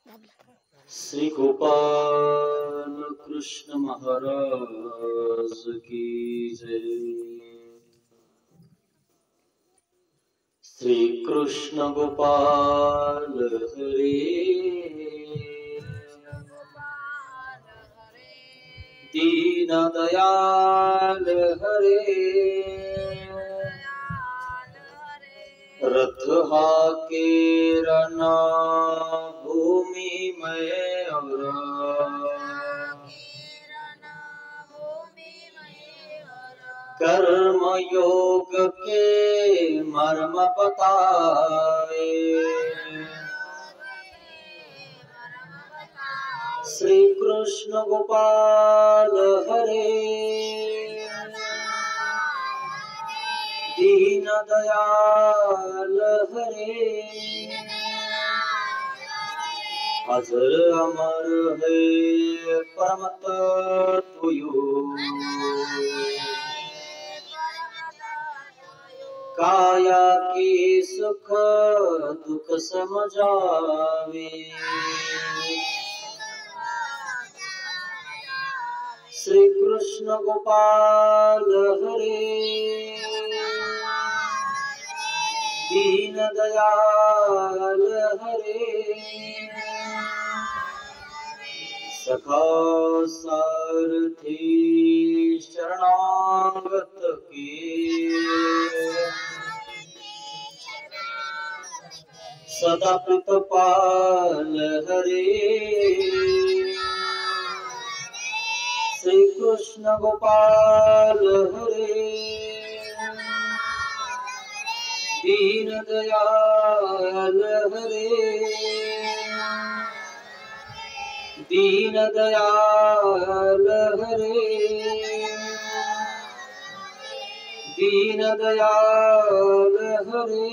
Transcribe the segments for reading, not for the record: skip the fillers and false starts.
श्री गोपाल कृष्ण महाराज की जय। श्री कृष्ण गोपाल हरे दीन दयाल हरे रथ हाके रना भूमि में कर्म योग के मर्म बताए। श्री कृष्ण गोपाल हरे दीन दयाल हरे अजर अमर है परम तत्व काया की सुख दुख समझावे। श्री कृष्ण गोपाल हरे दीन दयाल हरे सखा सारथी शरणागत के सदा प्रतिपाल हरे। श्री कृष्ण गोपाल हरे दीन दयाल हरे दीन दयाल हरे दीन दयाल हरे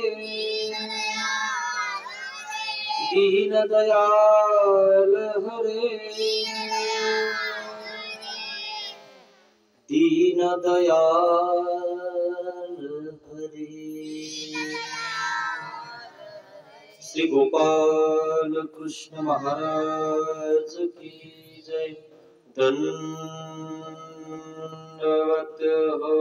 दीन दयाल हरे दीन दयाल हरे। श्री गोपाल कृष्ण महाराज की जय। दंडवत हो।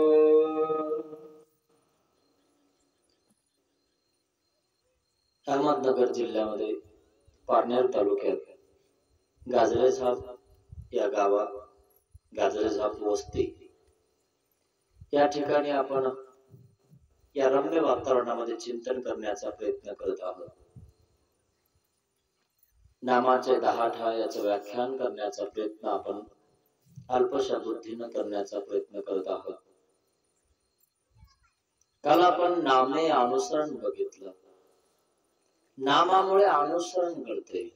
अहमदनगर जिल्ह्यामध्ये पारनेर तालुक्यात गाजरेझाप या गावात गाजरेझाप वस्ती या ठिकाणी आपण या रम्य वातावरणामध्ये चिंतन करण्याचा प्रयत्न करत आहोत। नामाचे 10 ठा याचे व्याख्यान करण्याचा प्रयत्न आपण अल्पशा बुद्धीने करण्याचा प्रयत्न करत आहोत। काल आपण नामे अनुसरण बघितलं। नामामुळे अनुसरण घडते,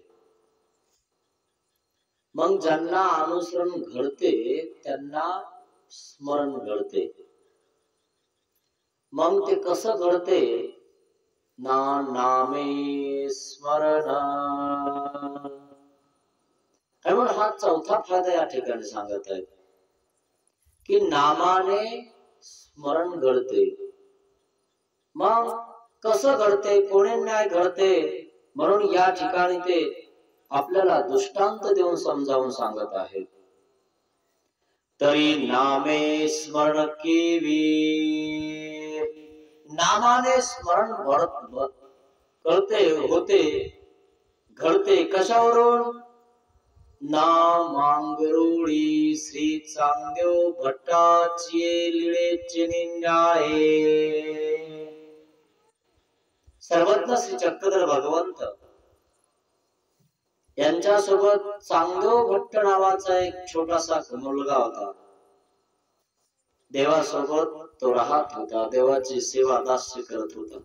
मग ज्यांना अनुसरण घडते त्यांना स्मरण घडते। मग ते कसं घडते? ना नामे स्मरण। म्हणून हा चौथा फायदा या ठिकाणी सांगत आहे की नामाने स्मरण घडते। मग कसं घडते, कोणी न्याय घडते? म्हणून या ठिकाणी ते आपल्याला दृष्टांत देऊन समजावून सांगत आहेत। तरी नामे स्मरण केवी, नामाने स्मरण कळते, होते, घडते। कशावरून? नामांगरुळी श्री चांगदेव भट्टाची लीळेचे निन्याये। सर्वज्ञ श्री चक्रधर भगवंत यांच्यासोबत चांगदेव भट्ट नावाचा एक छोटासा मुलगा होता। देवासोबत तो राहत होता, देवाची सेवा दास्य करत होता।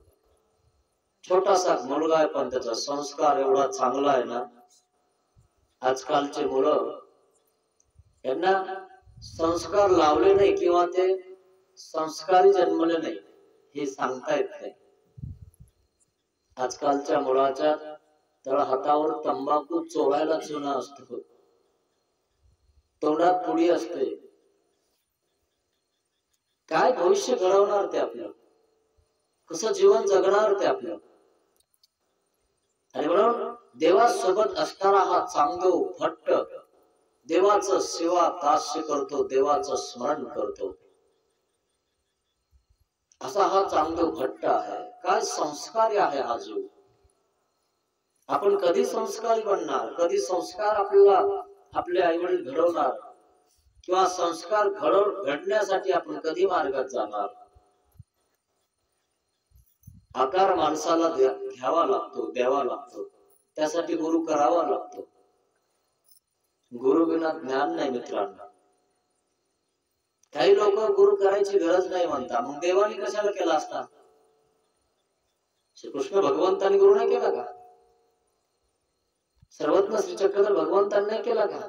छोटासा मुलगा आहे, पण त्याचा संस्कार एवढा चांगला आहे ना। आजकालचे मुलं यांना संस्कार लावले नाही किंवा ते संस्कारी जन्मले नाही हे सांगता येत नाही। आजकालच्या मुलाच्या तळ हातावर तंबाखू चोळायला चुना असतो, तोंडात पुडी असते। काय भविष्य घडवणार ते आपलं, कसं जीवन जगणार ते आपलं। आणि म्हणून देवासोबत असणारा हा चांगदेव भट्ट देवाचं सेवा दास्य करतो, देवाचं स्मरण करतो, असा हा चांगदेव भट्ट आहे. काय संस्कारी आहे हा जीव. आपण कधी संस्कारी बनणार, कधी संस्कार आपल्याला आपले आई वडील घडवणार, किंवा संस्कार घडण्यासाठी आपण कधी मार्गात जाणार. आकार माणसाला घ्यावा लागतो, द्यावा लागतो, त्यासाठी गुरु करावा लागतो. गुरु बिना ज्ञान नाही मित्रांनो. काही लोक गुरु करायची गरज नाही म्हणतात, मग देवाने कशाला केला असता? श्रीकृष्ण भगवंतांनी गुरु नाही केला का? सर्वज्ञ श्री चक्रधर भगवंतांनी नाही केला का?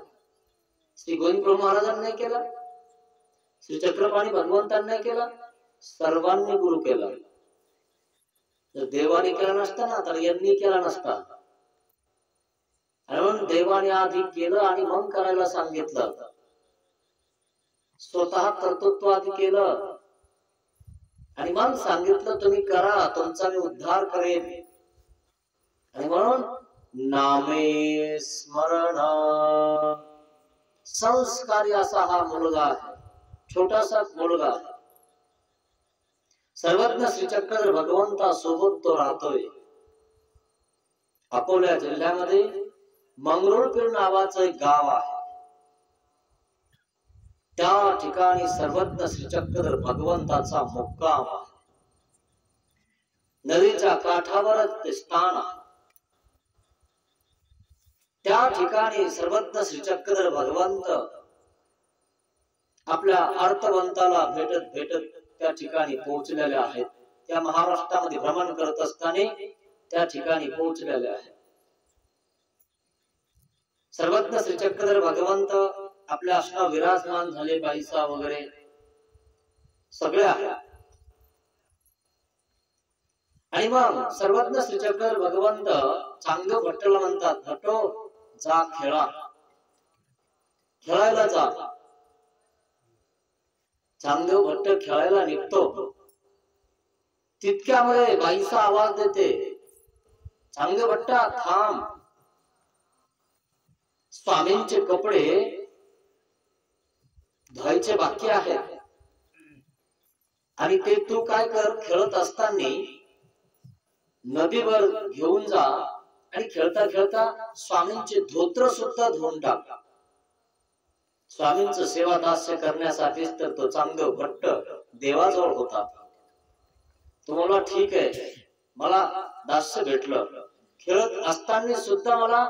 श्री गोविंद प्रभू महाराजांनी नाही केला? श्री चक्रपाणी भगवंतांनी नाही केला? सर्वांनी गुरु केला. जर देवाने केला नसता ना तर यांनी केला नसता. म्हणून देवाने आधी केलं आणि मग करायला सांगितलं. स्वतः कर्तृत्व आधी केलं आणि मग सांगितलं तुम्ही करा, तुमचा मी उद्धार करेन. आणि म्हणून नामे स्मरण संस्कारी असा हा मुलगा आहे, छोटासा मुलगा आहे. सर्वज्ञ श्री चक्रधर भगवंता सोबत तो राहतोय. अकोला जिल्ह्यामध्ये मंगरुळपीर नावाचं एक गाव आहे. त्या ठिकाणी सर्वज्ञ श्री चक्रधर भगवंताचा मुक्काम आहे. नदीच्या काठावरच ते स्थान आहे. त्या ठिकाणी सर्वज्ञ श्री चक्रधर भगवंत आपल्या अर्थवंताला भेटत भेटत त्या ठिकाणी पोहोचलेले आहेत. त्या महाराष्ट्रामध्ये भ्रमण करत असताना त्या ठिकाणी पोहोचलेले आहेत. सर्वज्ञ श्री चक्रधर भगवंत आपल्या अष्टा विराजमान झाले, बाईसा वगैरे सगळे आहे. आणि मग सर्वज्ञ श्री चक्रधर भगवंत चांगदेव भट्टला म्हणतात, भट्टो जा खेळा, खेळायला जा. चांगदेव भट्ट खेळायला निघतो. तितक्यामध्ये बाईसा आवाज देते, चांगदेव भट्टा थांब, स्वामींचे कपडे धुवायचे बाकी आहेत आणि ते तू काय कर, खेळत असताना नदीवर घेऊन जा आणि खेळता खेळता स्वामींचे धोत्र सुद्धा धुवून टाक. स्वामींचं सेवा दास्य करण्यासाठीच तर तो चांगदेव भट्ट देवाजवळ होता. तुम्हाला ठीक आहे, मला दास्य भेटलं, खेळत असताना सुद्धा मला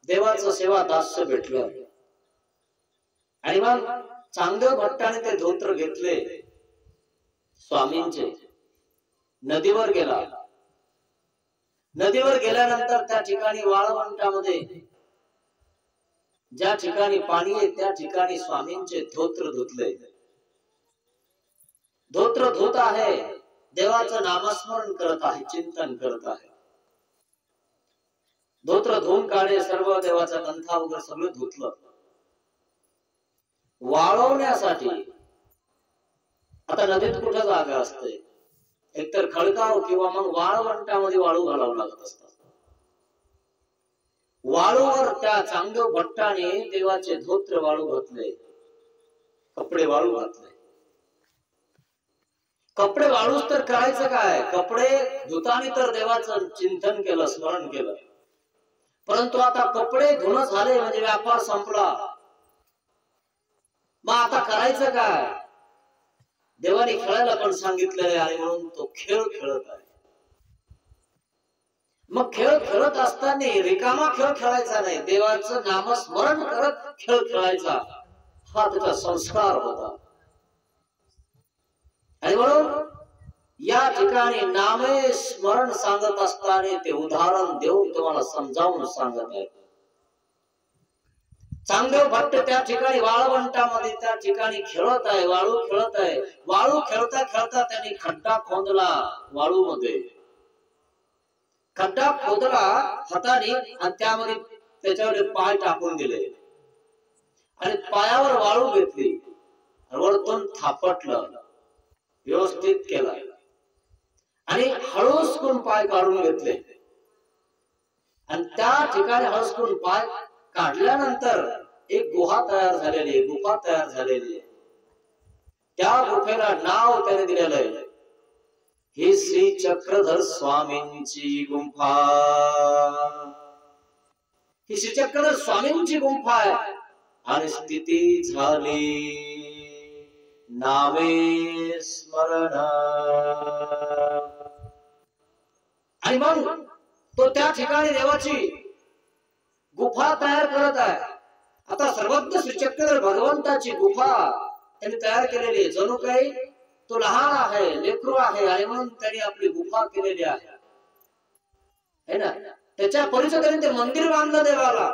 देवाचं सेवा दास्य भेटलं. आणि मग चांगदेव भट्टाने ते धोत्र घेतले, स्वामींचे, नदीवर गेला. नदीवर गेल्यानंतर त्या ठिकाणी वाळवंटामध्ये ज्या ठिकाणी पाणी आहे त्या ठिकाणी स्वामींचे धोत्र धुतले. धोत्र धुत आहे, देवाचं नामस्मरण करत आहे, चिंतन करत आहे. धोत्र धुवून काढे, सर्व देवाचा ग्रंथा वगैरे सगळं धुतलं. वाळवण्यासाठी आता नदीत कुठं जागा असते, एकतर खडकाव किंवा मग वाळवंटामध्ये वाळू घालावं लागत असतात. वाळूवर त्या चांगदेव भट्टाने देवाचे धोत्र वाळू घातले, कपडे वाळू घातले. कपडे वाळूच तर करायचं काय, कपडे धुतानी तर देवाचं चिंतन केलं, स्मरण केलं. परंतु आता कपडे धुणं झाले म्हणजे व्यापार संपला. मग आता करायचं काय? देवाने खेळायला पण सांगितलेलं आहे म्हणून तो खेळ खेळत आहे. मग खेळ खेळत असताना रिकामा खेळ खेळायचा नाही, देवाचं नामस्मरण करत खेळ खेळायचा, हा त्याचा संस्कार होता. आणि म्हणून या ठिकाणी नामे स्मरण सांगत असताना ते उदाहरण देऊन तुम्हाला समजावून सांगत आहे. चांगदेव भट्ट त्या ठिकाणी वाळवंटामध्ये त्या ठिकाणी खेळत आहे, वाळू खेळत आहे. वाळू खेळता खेळता त्यांनी खड्डा खोदला वाळू मध्ये, खड्डा खोदला हाताने आणि त्यामध्ये त्याच्यावर पाय टाकून दिले आणि पायावर वाळू घेतली, वरतून थापटलं, व्यवस्थित केला आणि हळूच करून पाय काढून घेतले. आणि त्या ठिकाणी हळसून पाय काढल्यानंतर एक गुहा तयार झालेली आहे, गुफा तयार झालेली आहे. त्या गुफेला नाव त्याने दिलेलं आहे, ही श्री चक्रधर स्वामींची गुंफा. ही श्री चक्रधर स्वामींची गुंफा आहे. आणि स्थिती झाली नामे स्मरण. आणि मग तो त्या ठिकाणी देवाची गुफा तयार करत आहे. आता सर्वज्ञ श्री चक्रधर भगवंताची गुफा त्यांनी तयार केलेली आहे. जणू काही तो लहान आहे, लेकरू आहे, आणि म्हणून त्यांनी आपली गुफा केलेली आहे ना. त्याच्या परिचयाने ते मंदिर बांधलं देवाला.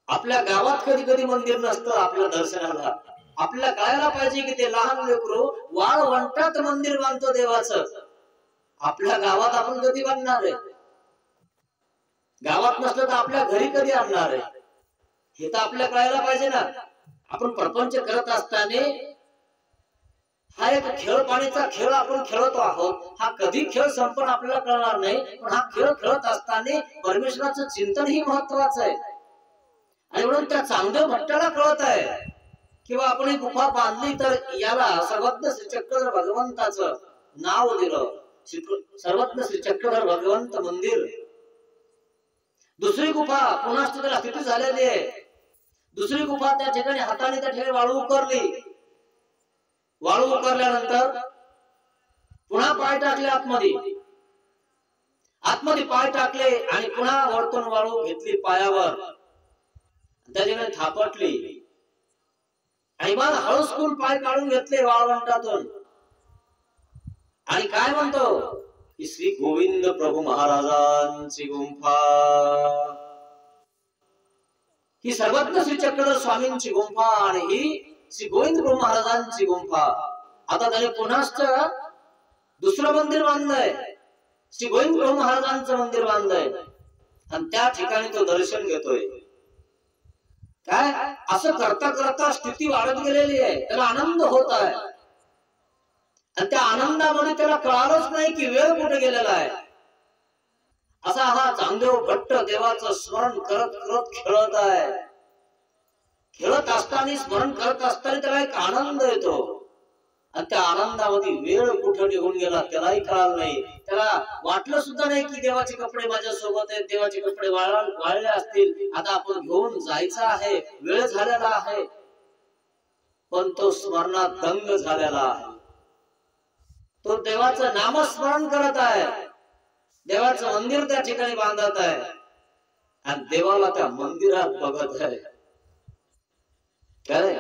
आपल्या गावात कधी कधी मंदिर नसतं आपल्या दर्शनाला. आपल्याला कळायला पाहिजे की ते लहान लेकरू वाळवंटात मंदिर बांधतो देवाचं. आपल्या गावात आपण कधी बांधणार आहे? गावात नसलं तर आपल्या घरी कधी आणणार आहे? हे तर आपल्याला कळायला पाहिजे ना. आपण प्रपंच करत असताना हा एक खेळ पाण्याचा खेळ आपण खेळतो आहोत. हा कधी खेळ संपण आपल्याला कळणार नाही, पण हा खेळ खेळत असताना परमेश्वराचं चिंतन ही महत्वाचं आहे. आणि म्हणून त्या चांगदेव भट्टाला कळत आहे किंवा आपण ही गुफा बांधली तर याला सर्वज्ञ श्री चक्रधर भगवंताचं नाव दिलं, सर्वज्ञ श्री चक्रधर भगवंत मंदिर. दुसरी गुफा पुन्हा त्याला स्थिती झालेली आहे. दुसरी गुफा त्या ठिकाणी हाताने त्या ठिकाणी वाळू उकरली. वाळू उकरल्यानंतर पुन्हा पाय टाकले आतमध्ये. आतमध्ये पाय टाकले आणि पुन्हा वरतून वाळू घेतली पायावर, त्या ठिकाणी थापटली. आणि मग हळूसकून पाय काढून घेतले वाळवंटातून. आणि काय म्हणतो, ही श्री गोविंद प्रभू महाराजांची गुंफा. ही सर्वज्ञ श्री चक्रधर स्वामींची गुंफा आणि ही श्री गोविंद प्रभू महाराजांची गुंफा. आता त्याने पुन्हा दुसरं मंदिर बांधलंय, श्री गोविंद प्रभू महाराजांचं मंदिर बांधलंय. आणि त्या ठिकाणी तो दर्शन घेतोय. काय असं करता करता स्थिती वाढत गेलेली आहे. त्याला आनंद होत आहे. आणि त्या आनंदामध्ये त्याला कळालंच नाही की वेळ कुठे गेलेला आहे. असा हा चांगदेव भट्ट देवाचं स्मरण करत करत खेळत आहे. खेळत असताना स्मरण करत असताना त्याला एक आनंद येतो. आणि त्या आनंदामध्ये वेळ कुठे निघून गेला त्यालाही कळालं नाही. त्याला वाटलं सुद्धा नाही की देवाचे कपडे माझ्या सोबत आहेत, देवाचे कपडे वाळले असतील, आता आपण घेऊन जायचं आहे, वेळ झालेला आहे. पण तो स्मरणात दंग झालेला आहे. तो देवाचं नामस्मरण करत आहे. देवाचं मंदिर त्या ठिकाणी बांधत आहे आणि देवाला त्या मंदिरात बघत आहे. काय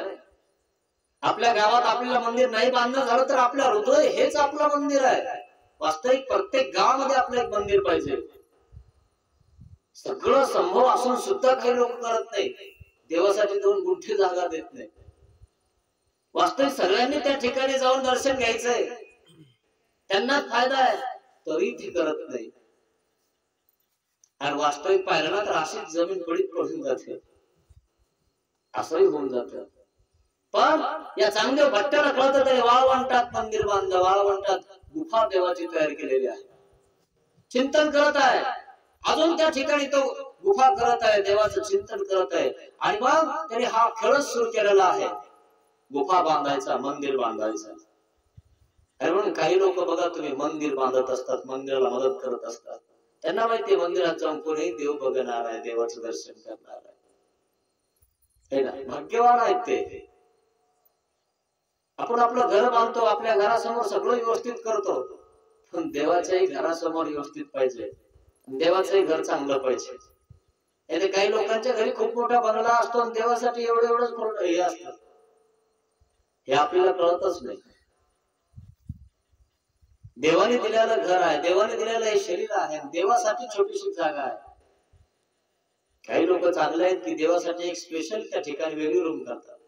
आपल्या गावात आपल्याला मंदिर नाही बांधणं झालं तर आपलं हृदय हेच आपलं मंदिर आहे. वास्तविक प्रत्येक गावामध्ये आपलं एक मंदिर पाहिजे. सगळं संभव असून सुद्धा काही लोक करत नाही. देवासाठी दोन गुंठी जागा देत नाही. वास्तविक सगळ्यांनी त्या ठिकाणी जाऊन दर्शन घ्यायचंय, त्यांना फायदा आहे, तरी ती करत नाही. आणि वास्तविक पाहिलं ना तर अशीच जमीन पडीत पडून जाते, असंही होऊन जात. पण या चांगदेव भट्टाला कळत तरी वाळवंटात मंदिर बांधलं, वाळवंटात गुफा देवाची तयार केलेली आहे. चिंतन करत आहे. अजून त्या ठिकाणी तो गुफा करत आहे, देवाचं चिंतन करत आहे. आणि मग त्याने हा खेळच सुरू केलेला आहे, गुफा बांधायचा, मंदिर बांधायचा. म्हणून काही लोक बघा तुम्ही मंदिर बांधत असतात, मंदिराला मदत करत असतात. त्यांना माहिती मंदिरात जाऊन कोणी देव बघणार आहे, देवाचं दर्शन करणार आहे. भाग्यवान आहेत ते. आपण आपलं घर बांधतो, आपल्या घरासमोर सगळं व्यवस्थित करतो, पण देवाच्याही घरासमोर व्यवस्थित पाहिजे, देवाचंही घर चांगलं पाहिजे. याने काही लोकांच्या घरी खूप मोठा बंगला असतो आणि देवासाठी एवढंच मोठं हे असतं, हे आपल्याला कळतच नाही. देवाने दिलेलं घर आहे, देवाने दिलेलं हे शरीर आहे, देवासाठी छोटीशी जागा आहे. काही लोक चांगले आहेत की देवासाठी एक स्पेशल त्या ठिकाणी वेगळी रूम करतात,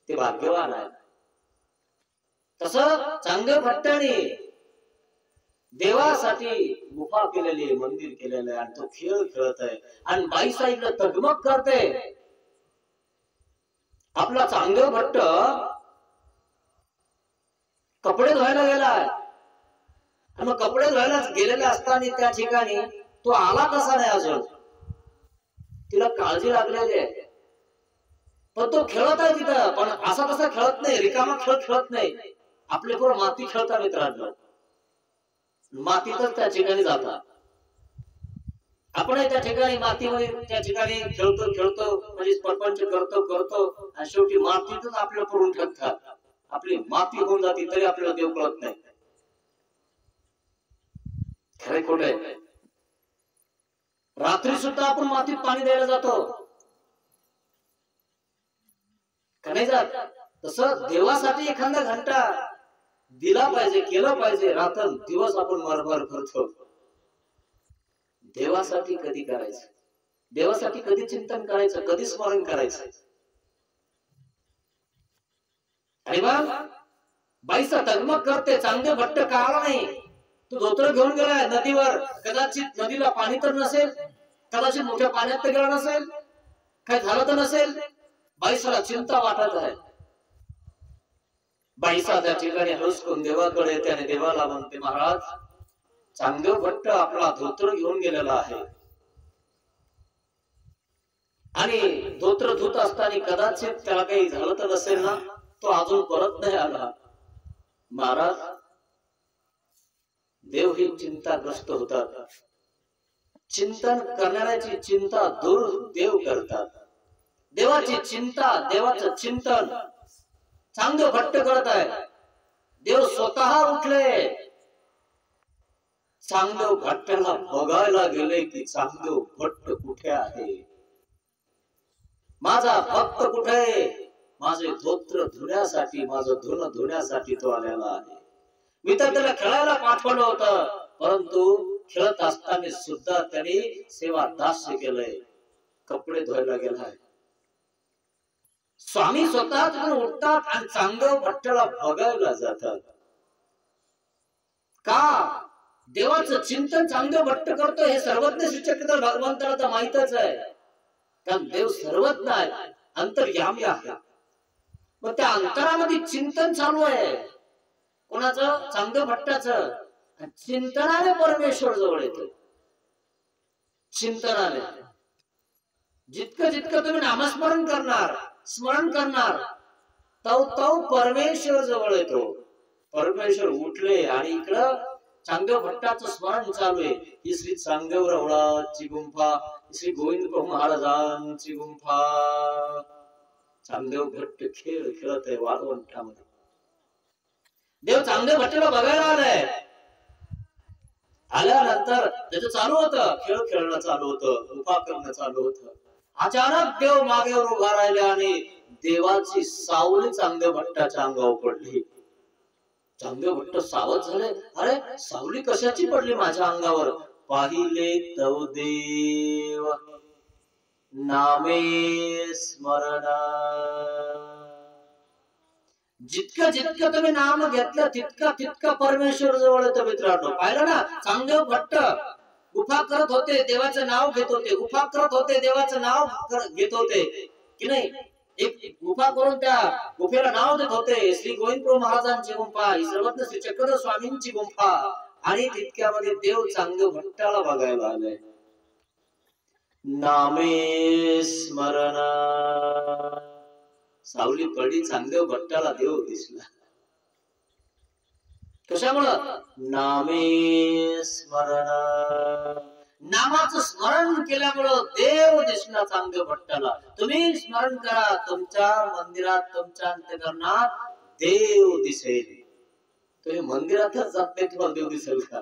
ते भाग्यवान आहेत. तसं चांगदेव भट्टाने देवासाठी गुफा केलेली आहे, मंदिर केलेलं आहे. आणि तो खेळ खेळत आहे आणि बाई साईडला तगमग करते. आपला चांगदेव भट्ट कपडे धुवायला गेला आहे. मग कपडे धुवायला गेलेले असताना त्या ठिकाणी तो आला कसा नाही अजून, तिला काळजी लागलेली आहे, पण तो खेळत आहे तिथं, पण असा तसा खेळत नाही, रिकामा खेळ खेळत नाही, आपले पोरं माती खेळता मित्रांनो, मातीतच त्या ठिकाणी जातात. आपणही त्या ठिकाणी मातीमध्ये त्या ठिकाणी खेळतो खेळतो म्हणजे परपंच करतो करतो आणि शेवटी मातीतच आपल्याला पडून ठेवतात. आपली माती होऊन जाते तरी आपल्याला देव कळत नाही. खरे खोटे, रात्री सुद्धा आपण मातीत पाणी द्यायला जातो का नाही जात? तसं देवासाठी एखादा घंटा दिला पाहिजे, केलं पाहिजे. रात्र दिवस आपण मरमर करतो. देवासाठी कधी करायचं, देवासाठी कधी चिंतन करायचं, कधी स्मरण करायचं. आणि मग बाईचा तगमग करते, चांगले भट्ट का आला नाही, तू धोतर घेऊन गेलाय नदीवर, कदाचित नदीला पाणी तर नसेल, कदाचित मोठ्या पाण्यात तर गेला नसेल, काय झालं तर नसेल. बाईसाला चिंता वाटत आहे. बाईसा त्या ठिकाणी हळूचकून देवाकडे येते आणि देवाला म्हणते, महाराज चांगदेव भट्ट आपला धोतर घेऊन गेलेला आहे आणि धोतर धुत असताना कदाचित त्याला काही झालं तर नसेल ना, तो अजून परत नाही आला. महाराज देव ही चिंताग्रस्त होतात. चिंतन करणाऱ्याची चिंता दूर देव करतात. देवाची चिंता, देवाचं चिंतन चांगदेव भट्ट करत आहे. देव स्वतः उठले, चांगदेव भट्टाला बघायला गेले की चांगदेव भट्ट कुठे आहे, माझा भक्त कुठे, माझे धोत्र धुण्यासाठी, माझं धुणं धुण्यासाठी तो आलेला आहे. मी तर त्याला खेळायला पाठवलं होतं, परंतु खेळत असताना सुद्धा त्याने सेवा दास्य केलंय, कपडे धुवायला गेलाय. स्वामी स्वतः तिथून उठतात आणि चांगदेव भट्टाला बघायला जातात. का? देवाचं चिंतन चांगदेव भट्ट करतो हे सर्वज्ञ श्री चक्रधर भगवंताला तर माहितच आहे, कारण देव सर्वज्ञ आहे, अंतर्यामी आहे. मग त्या अंतरामध्ये चिंतन चालू आहे. कोणाचं? चांगदेव भट्टाचं. चिंतनाने परमेश्वर जवळ येतो. चिंतनाने जितकं जितकं तुम्ही नामस्मरण करणार, स्मरण करणार, तो परमेश्वर जवळ येतो. परमेश्वर उठले आणि इकडं चांगदेव भट्टाचं स्मरण चालू आहे. ही श्री चांगदेव रवळाची गुंफा, श्री गोविंद प्रभू महाराजांची गुंफा. चांगदेव भट्ट खेळ खेळत आहे वाळवंटामध्ये. देव चांगदेव भट्टाला बघायला आलाय. आल्यानंतर त्याचं चालू होतं, खेळ खेळणं चालू होतं, उपा करणं चालू होतं. अचानक देव मागेवर उभा राहिले आणि देवाची सावली चांगदेव भट्टाच्या अंगावर पडली. चांगदेव भट्ट सावध झाले. अरे सावली कशाची पडली माझ्या अंगावर? पाहिले तव देव नामे स्मरण. जितकं जितकं तुम्ही नाम घेतलं तितका तितका परमेश्वर जवळ येतो मित्रांनो. पाहिलं ना, चांगदेव भट्ट गुफा करत होते, देवाचं नाव घेत होते, गुफा करत होते, देवाचं नाव घेत होते की नाही. एक गुफा करून त्या गुफेला नाव देत होते, श्री गोविंद प्रभू महाराजांची गुंफा, ही सर्वज्ञ श्री चक्रधर स्वामींची गुंफा. आणि तितक्यामध्ये देव चांगदेव भट्टाला बघायला आले. नामे स्मरण. सावली पडली, चांगदेव भट्टाला देव दिसला. कशामुळं? नामे स्मरण. नामाचं स्मरण केल्यामुळं देव दिसला चांगदेव भट्टाला. तुम्ही स्मरण करा, तुमच्या मंदिरात, तुमच्या अंतःकरणात देव दिसेल. तुम्ही मंदिरातच जात नाही, तुम्हाला देव दिसेल का?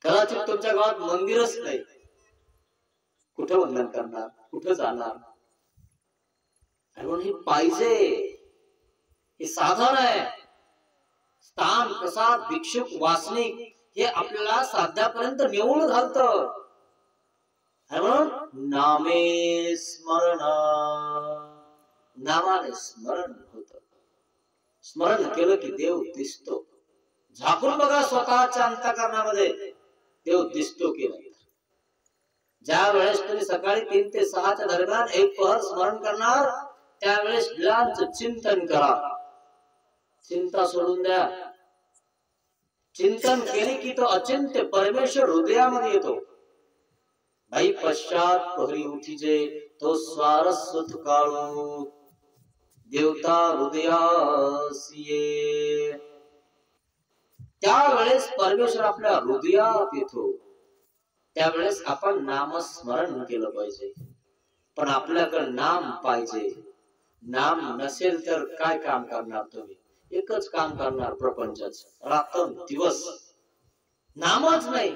कदाचित तुमच्या गावात मंदिरच नाही, कुठं वंदन करणार, कुठं जाणार? म्हणून हे पाहिजे, हे साधन आहे. स्थान, प्रसाद, भिक्षुक, वासनिक हे आपल्याला साध्यापर्यंत नेऊन घालत. म्हणून नामे स्मरण, नामाने स्मरण होत. स्मरण केलं की देव दिसतो. झाकून बघा स्वतःच्या अंतःकरणामध्ये, देव दिसतो की नाही. ज्या वेळेस तुम्ही सकाळी 3 ते 6 च्या दरम्यान एक पहर स्मरण करणार, त्यावेळेस विलांचं चिंतन करा. चिंता सोडून द्या. चिंतन केले की तो अचिंत्य परमेश्वर हृदयामध्ये येतो. भाई पश्चात पहरी उठीजे तो स्वारस्वत काळू देवता हृदयासी ये. त्यावेळेस परमेश्वर आपल्या हृदयात येतो. त्यावेळेस आपण नामस्मरण केलं पाहिजे. पण आपल्याकडे नाम पाहिजे. नाम नसेल तर काय काम करणार तुम्ही? एकच काम करणार प्रपंचाचं, रात्र दिवस नामच नाही.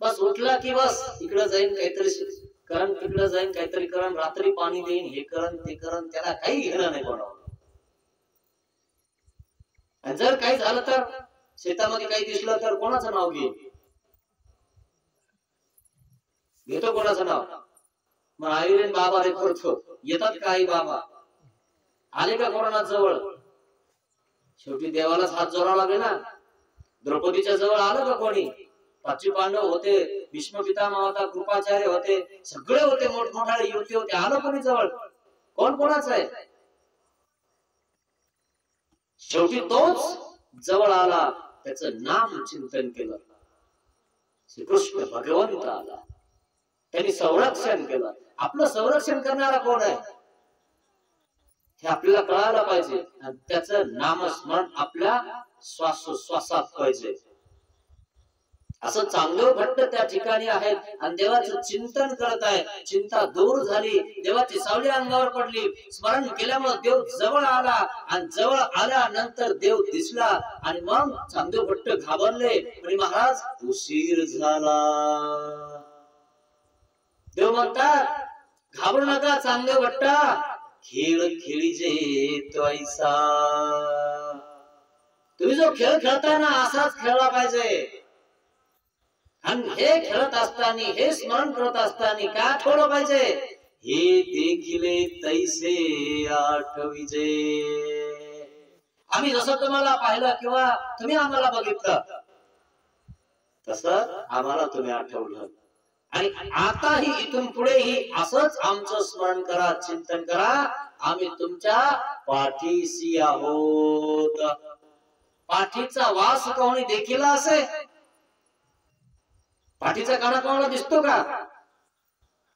बस उठला की बस इकडे जाईन काहीतरी करण, तिकडे जाईन काहीतरी करण, रात्री पाणी देईन, हे करण ते करण, त्याला काही घेणं नाही कोणावर. आणि जर काही झालं तर शेतामध्ये काही दिसलं तर कोणाचं नाव घेतो? कोणाचं नाव? मग आईन बाबा रे करतो. येतात काही बाबा आले का कोरोना जवळ? शेवटी देवालाच हात जोडावा लागेल ना. द्रौपदीच्या जवळ आलं का कोणी? 5 पांडव होते, भीष्म पितामह होता, कृपाचार्य होते, सगळे होते, मोठमोठाले युवती होते. आलं कोणी जवळ? कोण कोणाचं आहे? शेवटी तोच जवळ आला, त्याचं नाम चिंतन केलं. श्रीकृष्ण भगवंत आला, त्यांनी संरक्षण केलं. आपलं संरक्षण करणारा कोण आहे हे आपल्याला कळायला पाहिजे. आणि त्याचं नामस्मरण आपल्या श्वासोश्वासात पाहिजे. असं चांगलं भट्ट त्या ठिकाणी आहेत आणि देवाचं चिंतन करत आहे. चिंता दूर झाली, देवाची सावली अंगावर पडली. स्मरण केल्यामुळे देव जवळ आला आणि जवळ आल्यानंतर देव दिसला. आणि मग चांगदेव भट्ट घाबरले आणि महाराज उशीर झाला. देव म्हणतात घाबरू नका चांगदेव भट्टा, खेळ खेळीजे तो ऐसा. तुम्ही जो खेळ खेळताय ना असाच खेळला पाहिजे. आणि हे खेळत असताना, हे स्मरण करत असताना काय आठवलं पाहिजे? हे देखिले तैसे आठविजे. आम्ही जसं तुम्हाला पाहिलं किंवा तुम्ही आम्हाला बघितलं तसं आम्हाला तुम्ही आठवलं. आणि आताही इथून पुढेही असंच आमचं स्मरण करा, चिंतन करा. आम्ही तुमच्या पाठीशी आहोत. पाठीचा वास कोणी देखील असे? पाठीचा काना कोणाला दिसतो का?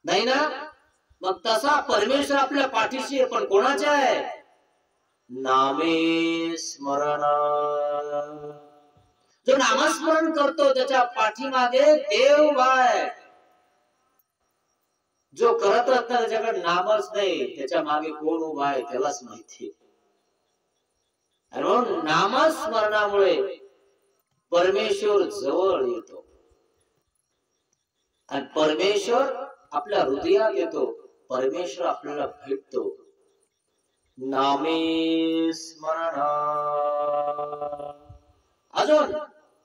नाही ना. मग तसा परमेश्वर आपल्या पाठीशी आहे, पण कोणाच्या आहे? नामे स्मरण. जो नामस्मरण करतो त्याच्या पाठीमागे देव आहे. जो करत असता त्याच्याकडे नामच नाही, त्याच्या मागे कोण उभा आहे त्यालाच माहिती. म्हणून नामस्मरणामुळे परमेश्वर जवळ येतो आणि परमेश्वर आपल्या हृदयात येतो. परमेश्वर आपल्याला भेटतो. नामे स्मरण. अजून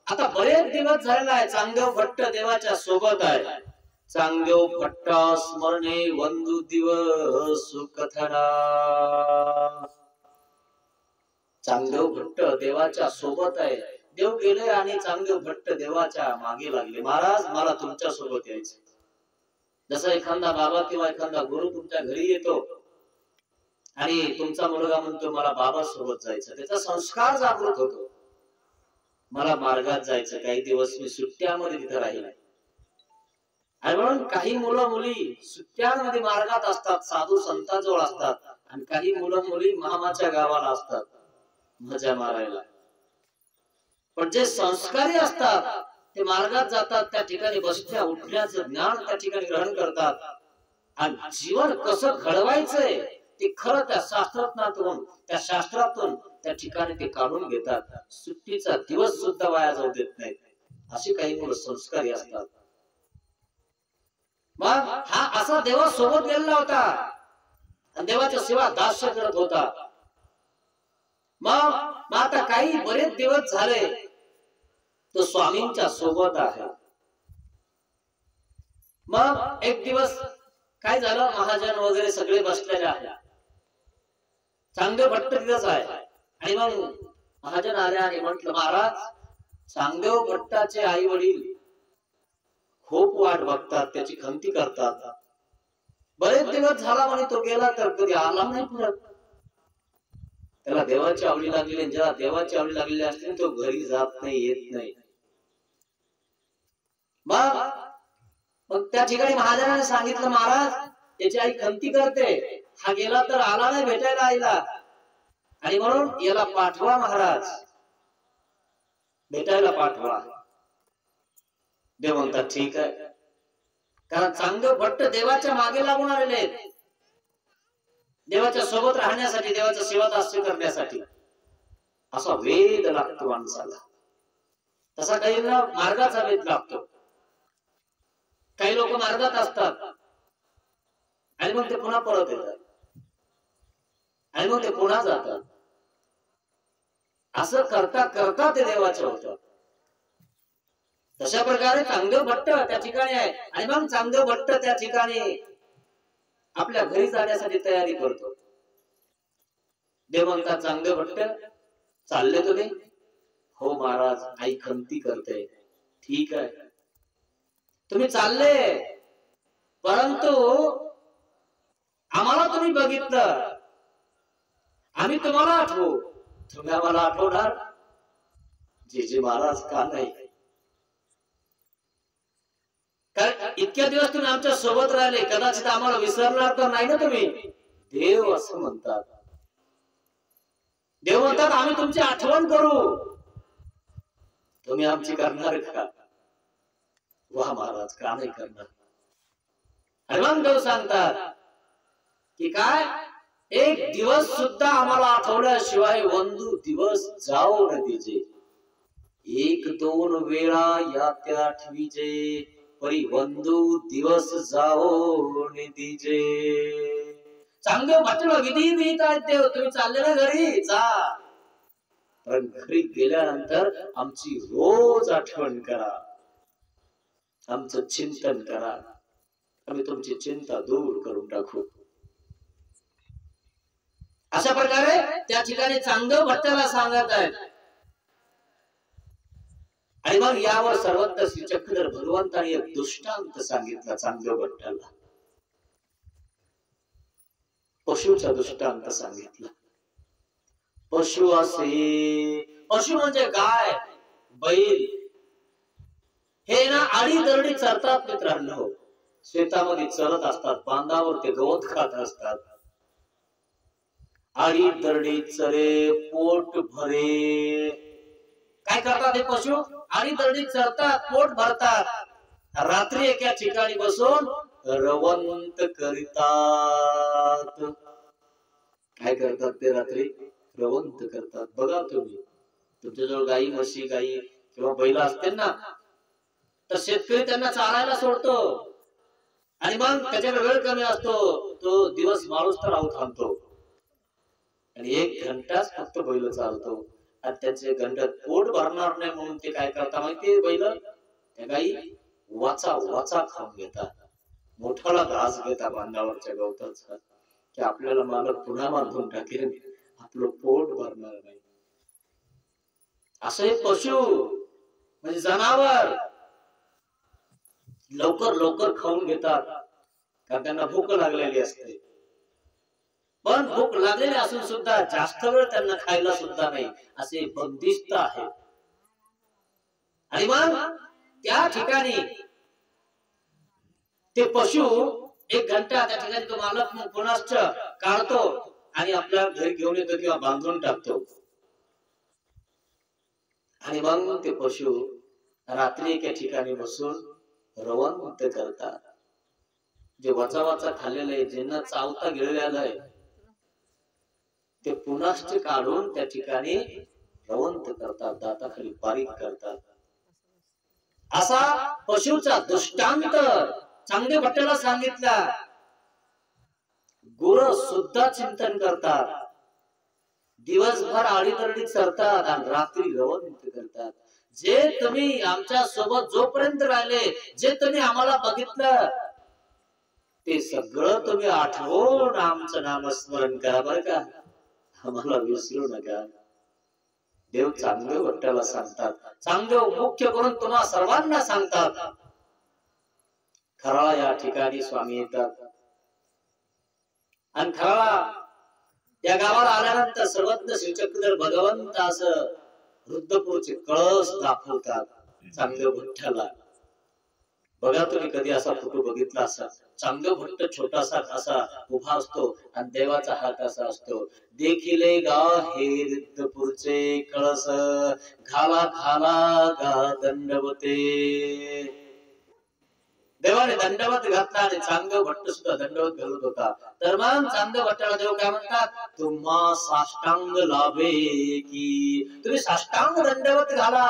आता बरेच दिवस झालेला आहे चांगदेव भट्ट देवाच्या सोबत आहे. चांगदेव भट्ट स्मरणे वंदू दिवस कथना. चांगदेव भट्ट देवाच्या सोबत आहे. देव गेले आणि चांगदेव भट्ट देवाच्या मागे लागले. महाराज मला तुमच्या सोबत यायचं. जसा एखादा बाबा किंवा एखादा गुरु तुमच्या घरी येतो आणि तुमचा मुलगा म्हणतो मला बाबा सोबत जायचं, त्याचा संस्कार जागृत होतो. मला मार्गात जायचं, काही दिवस मी सुट्ट्यामध्ये तिथे राहील. आणि म्हणून काही मुलं मुली सुट्ट्यांमध्ये मार्गात असतात, साधू संतांजवळ असतात. आणि काही मुलं मुली मामाच्या गावाला असतात मजा मारायला. पण जे संस्कारी असतात ते मार्गात जातात, त्या ठिकाणी बसल्या उठण्याचं ज्ञान त्या ठिकाणी ग्रहण करतात. आणि जीवन कसं घडवायचंय ते खरं त्या शास्त्रातून त्या ठिकाणी ते काढून घेतात. सुट्टीचा दिवस सुद्धा वाया जाऊ देत नाहीत. अशी काही मुलं संस्कारी असतात. मग हा असा देवासोबत गेलेला होता आणि देवाच्या सेवा दास्य करत होता. मग आता काही बरेच दिवस झाले तो स्वामींच्या सोबत आहे. मग एक दिवस काय झालं, महाजन वगैरे सगळे बसलेले आहेत. चांगदेव भट्ट तिथंच आहे. आणि मग महाजन आले आणि म्हटलं महाराज चांगदेव भट्टाचे आई वडील खूप वाट बघतात, त्याची खंती करतात. बरेच दिवस झाला म्हणे तो गेला तर कधी आला नाही परत. त्याला देवाची आवडी लागलेली, ज्याला देवाची आवडी लागलेली असते तो घरी जात नाही, येत नाही. मग त्या ठिकाणी महाराजांनी सांगितलं, महाराज त्याची आई खंती करते, हा गेला तर आला नाही भेटायला आईला, आणि म्हणून याला पाठवा महाराज, भेटायला पाठवा. देव म्हणतात ठीक आहे, कारण चांगदेव भट्ट देवाच्या मागे लागून आलेले आहेत, देवाच्या सोबत राहण्यासाठी, देवाचा सेवादास्य करण्यासाठी. असा वेद लागतो माणसाला, तसा काहींना मार्गाचा वेद लागतो. काही लोक मार्गात असतात आणि मग ते पुन्हा परत येतात आणि मग ते पुन्हा जातात. असं करता करता ते देवाचे होतात. तशा प्रकारे चांगदेव भट्ट त्या ठिकाणी आहे, आणि मग चांगदेव भट्ट त्या ठिकाणी आपल्या घरी जाण्यासाठी तयारी करतो. देव म्हणतात, चांगदेव भट्ट चालले तुम्ही? हो महाराज, आई खंती करते. ठीक आहे, तुम्ही चालले, परंतु आम्हाला तुम्ही बघितलं, आम्ही तुम्हाला आठवू, तुम्ही आम्हाला आठवणार? जे महाराज का नाही? कारण इतक्या दिवस तुम्ही आमच्या सोबत राहिले, कदाचित आम्हाला विसरणार तर नाही ना तुम्ही? देव असं म्हणतात. देव म्हणतात, आम्ही तुमची आठवण करू, तुम्ही आमची करणार का? वा महाराज, का नाही करणार? आणि मग देव सांगतात की काय, एक दिवस सुद्धा आम्हाला आठवल्याशिवाय वंदू दिवस जाऊ न दिजे, एक दोन वेळा या त्या ठेवीजे, परी वंदू दिवस जाऊ न दिजे. चांगदेव भट्टला विधी मिळतात. देव तुम्ही चालले ना घरी, जा, पण घरी गेल्यानंतर आमची रोज आठवण करा, आमचं चिंतन करा, आम्ही तुमची चिंता दूर करून टाकू. अशा प्रकारे त्या ठिकाणी चांगदेव भट्टाला सांगत आहेत. आणि मग यावर सर्वत्र श्री चक्रधर भगवंतांनी एक दृष्टांत सांगितला चांगदेव भट्टाला. पशुचा दृष्टांत सांगितला. पशु असे, पशु म्हणजे गाय, बैल, हे ना आडी दरडी चरतात मित्रांनो, शेतामध्ये चरत असतात, बांधावर ते गवत खात असतात. आडी दरडी चरे पोट भरे. काय करतात हे पशु? आडी दरडी चरतात, पोट भरतात, रात्री एका ठिकाणी बसून रवंत करीतात. काय करतात ते? रात्री रवंत करतात. बघा तुम्ही, तुमच्याजवळ गाई म्हशी, गाई किंवा बैल असतील ना, तर शेतकरी त्यांना चारायला सोडतो, आणि मग त्याच्याकडे वेळ कमी असतो, तो दिवस माणूस तर राहू थांबतो, आणि 1 घंटाच फक्त बैल चालतो. आणि त्याचे घंटात पोट भरणार नाही म्हणून ते काय करतात माहितीये? बैल त्या गाई वाचा वाचा खाऊन घेतात, मोठाला घास घेतात बांधावरच्या गवताचा, की आपल्याला मालक पुन्हा बांधून टाकेल, आपलं पोट भरणार नाही. असं पशु म्हणजे जनावर लवकर लवकर खाऊन घेतात, कारण त्यांना भूक लागलेली असते. पण भूक लागलेली असून सुद्धा जास्त वेळ त्यांना खायला सुद्धा नाही, असे बंदिस्त आहे. आणि मग त्या ठिकाणी ते पशु 1 घंटा त्या ठिकाणी तो मालक पुनश्च काढतो आणि आपल्या घरी घेऊन येतो किंवा बांधून टाकतो. आणि मग ते पशु रात्री एका ठिकाणी बसून रवंत करतात. जे वाचा वाचा खाल्लेलं आहे, ज्यांना चावता गेलेलं आहे, ते पुनश्च काढून त्या ठिकाणी रवंत करतात, दाताखाली बारीक करतात. असा पशुचा दृष्टांत चांगदेव भट्टाला सांगितला. गुर सुद्धा चिंतन करतात, दिवसभर आडीदरडी चरतात आणि रात्री रवंत करतात. जे तुम्ही आमच्या सोबत जोपर्यंत राहिले, जे तुम्ही आम्हाला बघितलं, ते सगळं तुम्ही आठवून आमचं नामस्मरण करा बरं का, आम्हाला विसरू नका. देव चांगदेव भट्टाला सांगतात. चांगदेव मुख्य करून तुम्हा सर्वांना सांगतात. खराळा या ठिकाणी स्वामी येतात आणि खराळा त्या गावाला आल्यानंतर सर्वज्ञ श्री चक्रधर भगवंत असं रुद्रपूरचे कळस दाखवतात चांगल्या भट्टाला. बघा तुम्ही कधी असा फोटो बघितला असा, चांगला भट्ट छोटासा असा उभा असतो आणि देवाचा हात असा असतो. देखिले गा हे रुद्रपूरचे कळस, घाला घाला गा दंडवते. देवाने दंडवत घातला आणि चांगदेव भट्ट सुद्धा दंडवत घालत होता. तर मग चांगदेव भट्टाला देव काय म्हणतात, तुम्हा साष्टांग लाभे की, तुम्ही साष्टांग दंडवत घाला.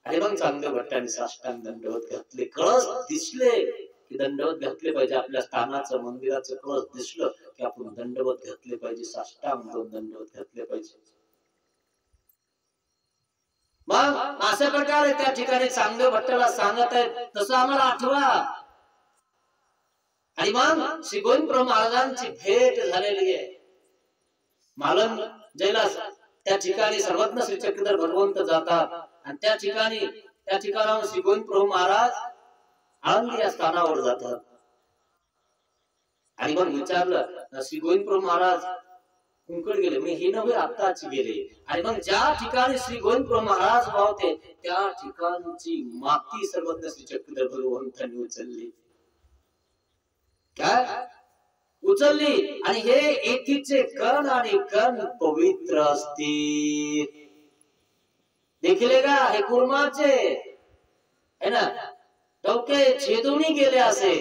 आणि मग चांगदेव भट्टाने साष्टांग दंडवत घातले. कळस दिसले की दंडवत घातले पाहिजे. आपल्या स्थानाचं मंदिराचं कळस दिसलं की आपण दंडवत घातले पाहिजे, साष्टांग दंडवत घातले पाहिजे. मग अशा प्रकारे त्या ठिकाणी चांगदेव भट्टाला सांगत आहेत तसं आम्हाला आठवा. आणि मग श्री गोविंद प्रभू महाराजांची भेट झालेली आहे. मालन जैलास त्या ठिकाणी सर्वज्ञ श्री चक्रधर भगवंत जातात आणि त्या ठिकाणाहून श्री गोविंद प्रभू महाराज आळंदी या स्थानावर जातात. आणि मग विचारलं श्री गोविंद प्रभू महाराज कुंकड गेले, मी हे नव्हे आत्ताच गेले. आणि मग ज्या ठिकाणी श्री गोविंद प्रभू महाराज पावते त्या ठिकाणची माती सर्वज्ञ श्री चक्रधर भगवंतांनी उचलली. काय उचलली आणि हे एकीचे कण आणि कण पवित्र असतील. देखले का हे कुर्माचे है ना, डोके छेदून गेले असे.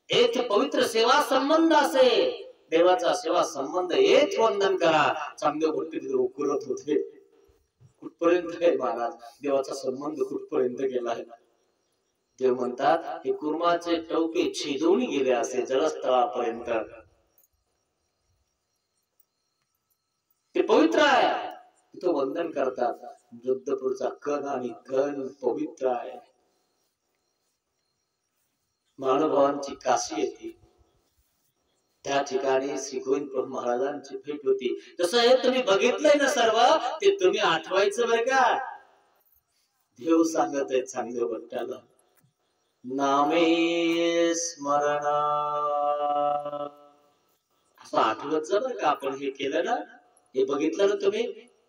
एक पवित्र सेवा संबंध असे, देवाचा सेवा संबंध. एक वंदन करा. चांगदेव भट्ट करत होते. कुठपर्यंत आहे महाराज, देवाचा संबंध कुठपर्यंत गेला आहे. देव म्हणतात हे कुर्माचे टोके छेदून गेले असे जलस्थळापर्यंत. ते पवित्र आहे, तिथं वंदन करतात. रुद्रपूरचा कण आणि कण पवित्र आहे. महानुभावांची काशी येते. त्या ठिकाणी श्री गोविंद प्रभू महाराजांची भेट होती. तसं हे तुम्ही बघितलंय ना सर्व, ते तुम्ही आठवायचं बरं का. देव सांगत आहे चांगदेव भट्टाला, नामे स्मरण. असं आठवत जा बरं का. आपण हे केलं ना, हे बघितलं ना तुम्ही,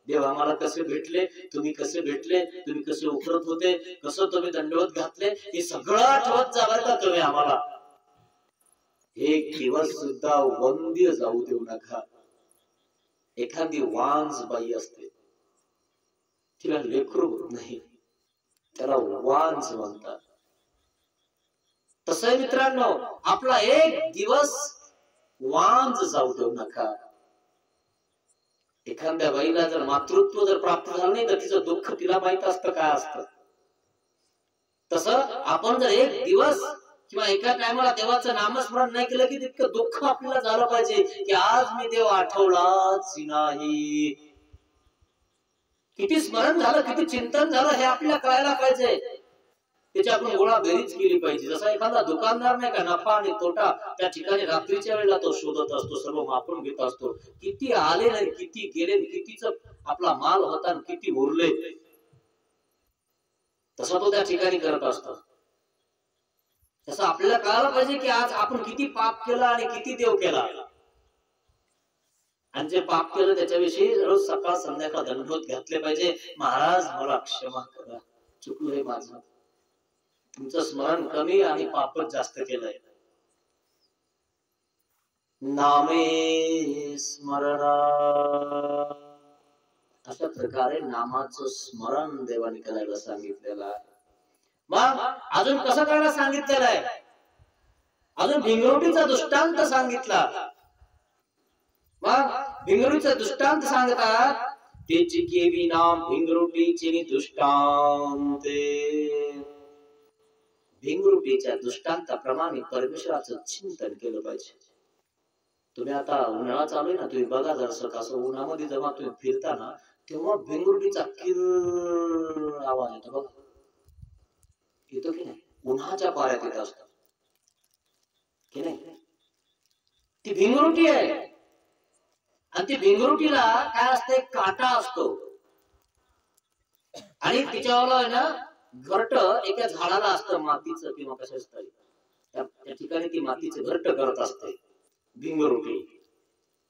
देव आम्हाला कसे भेटले, तुम्ही कसे भेटले, तुम्ही कसे उकरत होते, कसं तुम्ही दंडवत घातले, हे सगळं आठवत जा बरं का तुम्ही आम्हाला. एक दिवस सुद्धा वंद्य जाऊ देऊ नका. एखादी वांज बाई असते, तिला लेकरू होत नाही, त्याला वांज म्हणतात. तसं मित्रांनो आपला एक दिवस वांज जाऊ देऊ नका. एखाद्या बाईला जर मातृत्व जर प्राप्त झालं नाही तर तिचं दुःख तिला माहित असतं काय असतं. तसं आपण जर एक दिवस किंवा एका टायमाला देवाचं नामस्मरण नाही केलं की तितकं दुःख आपल्याला झालं पाहिजे की आज मी देव आठवलाच नाही. किती स्मरण झालं, किती चिंतन झालं हे आपल्याला कळायला पाहिजे. त्याची आपण गोळा बेरीज केली पाहिजे. जसा एखादा दुकानदार नाही का, नफा आणि तोटा त्या ठिकाणी रात्रीच्या वेळेला तो शोधत असतो, सर्व मापून घेत असतो. किती आले नाही, किती गेले, कितीच आपला माल होता, किती उरले, तसा तो त्या ठिकाणी करत असतो. तसं आपल्याला कळायला पाहिजे की आज आपण किती पाप केलं आणि किती देव केला. आणि जे पाप केलं त्याच्याविषयी रोज सकाळ संध्याकाळ दंडवत घातले पाहिजे. महाराज मला क्षमा करा, चुकलोय माझं, तुमचं स्मरण कमी आणि पापच जास्त केलंय. नामे स्मरणा, अशा प्रकारे नामाचं स्मरण देवाने करायला सांगितलेलं आहे. मग अजून कसं करायला सांगितलेलं आहे, अजून भिंगरोटीचा दृष्टांत सांगितला. मग भिंगरोटीचा दृष्टांत सांगतात, तेची केवी नाम भिंगरोटीची दृष्टांते. भिंगरुटीच्या दृष्टांताप्रमाणे परमेश्वराचं चिंतन केलं पाहिजे. तुम्ही आता उन्हाळा चालू आहे ना, तुम्ही बघा जर कसं उन्हामध्ये जेव्हा तुम्ही फिरता ना तेव्हा भिंगरुटीचा किर आवाज येतो बघा, येतो की नाही, उन्हाच्या पाऱ्यात येत असतो की नाही. ती भिंगरुटी आहे आणि ती भिंगरुटीला काय असते, काटा असतो आणि तिच्यावर ना घरट एका झाडाला असतं मातीचं किंवा कशाच तरी, त्या ठिकाणी ती मातीचे घरट करत असते. भिंगरोटी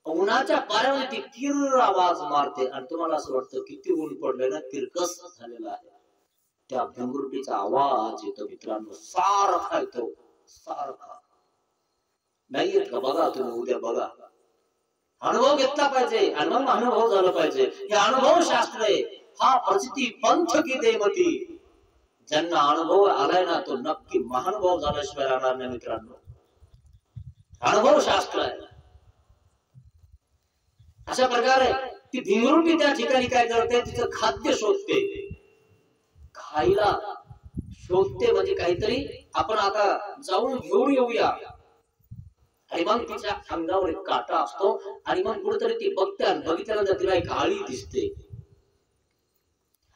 उन्हाच्या पाऱ्यामध्ये ती किर्र आवाज मारते आणि तुम्हाला असं वाटतं किती ऊन पडलं ना, तिरकस झालेला आहे. त्या भिंगरोटीचा आवाज येतो मित्रांनो, सारखा येतो, सारखा. नाही येत का? बघा तुम्ही, उद्या बघा. अनुभव घेतला पाहिजे आणि मग अनुभव झाला पाहिजे. हे अनुभव शास्त्र आहे. हा प्रचिती पंथ की देमती. ज्यांना अनुभव आलाय ना, तो नक्की महानुभव झाल्याशिवाय राहणार नाही मित्रांनो. अनुभव शास्त्र आहे. अशा प्रकारे ती भिंगरोटी त्या ठिकाणी काय करते, तिचं खाद्य शोधते, खायला शोधते. म्हणजे काहीतरी आपण आता जाऊन घेऊन येऊया. आणि मग तिच्या अंगावर एक काटा असतो आणि मग कुठेतरी ती बघते आणि बघितल्यानंतर तिला एक आळी दिसते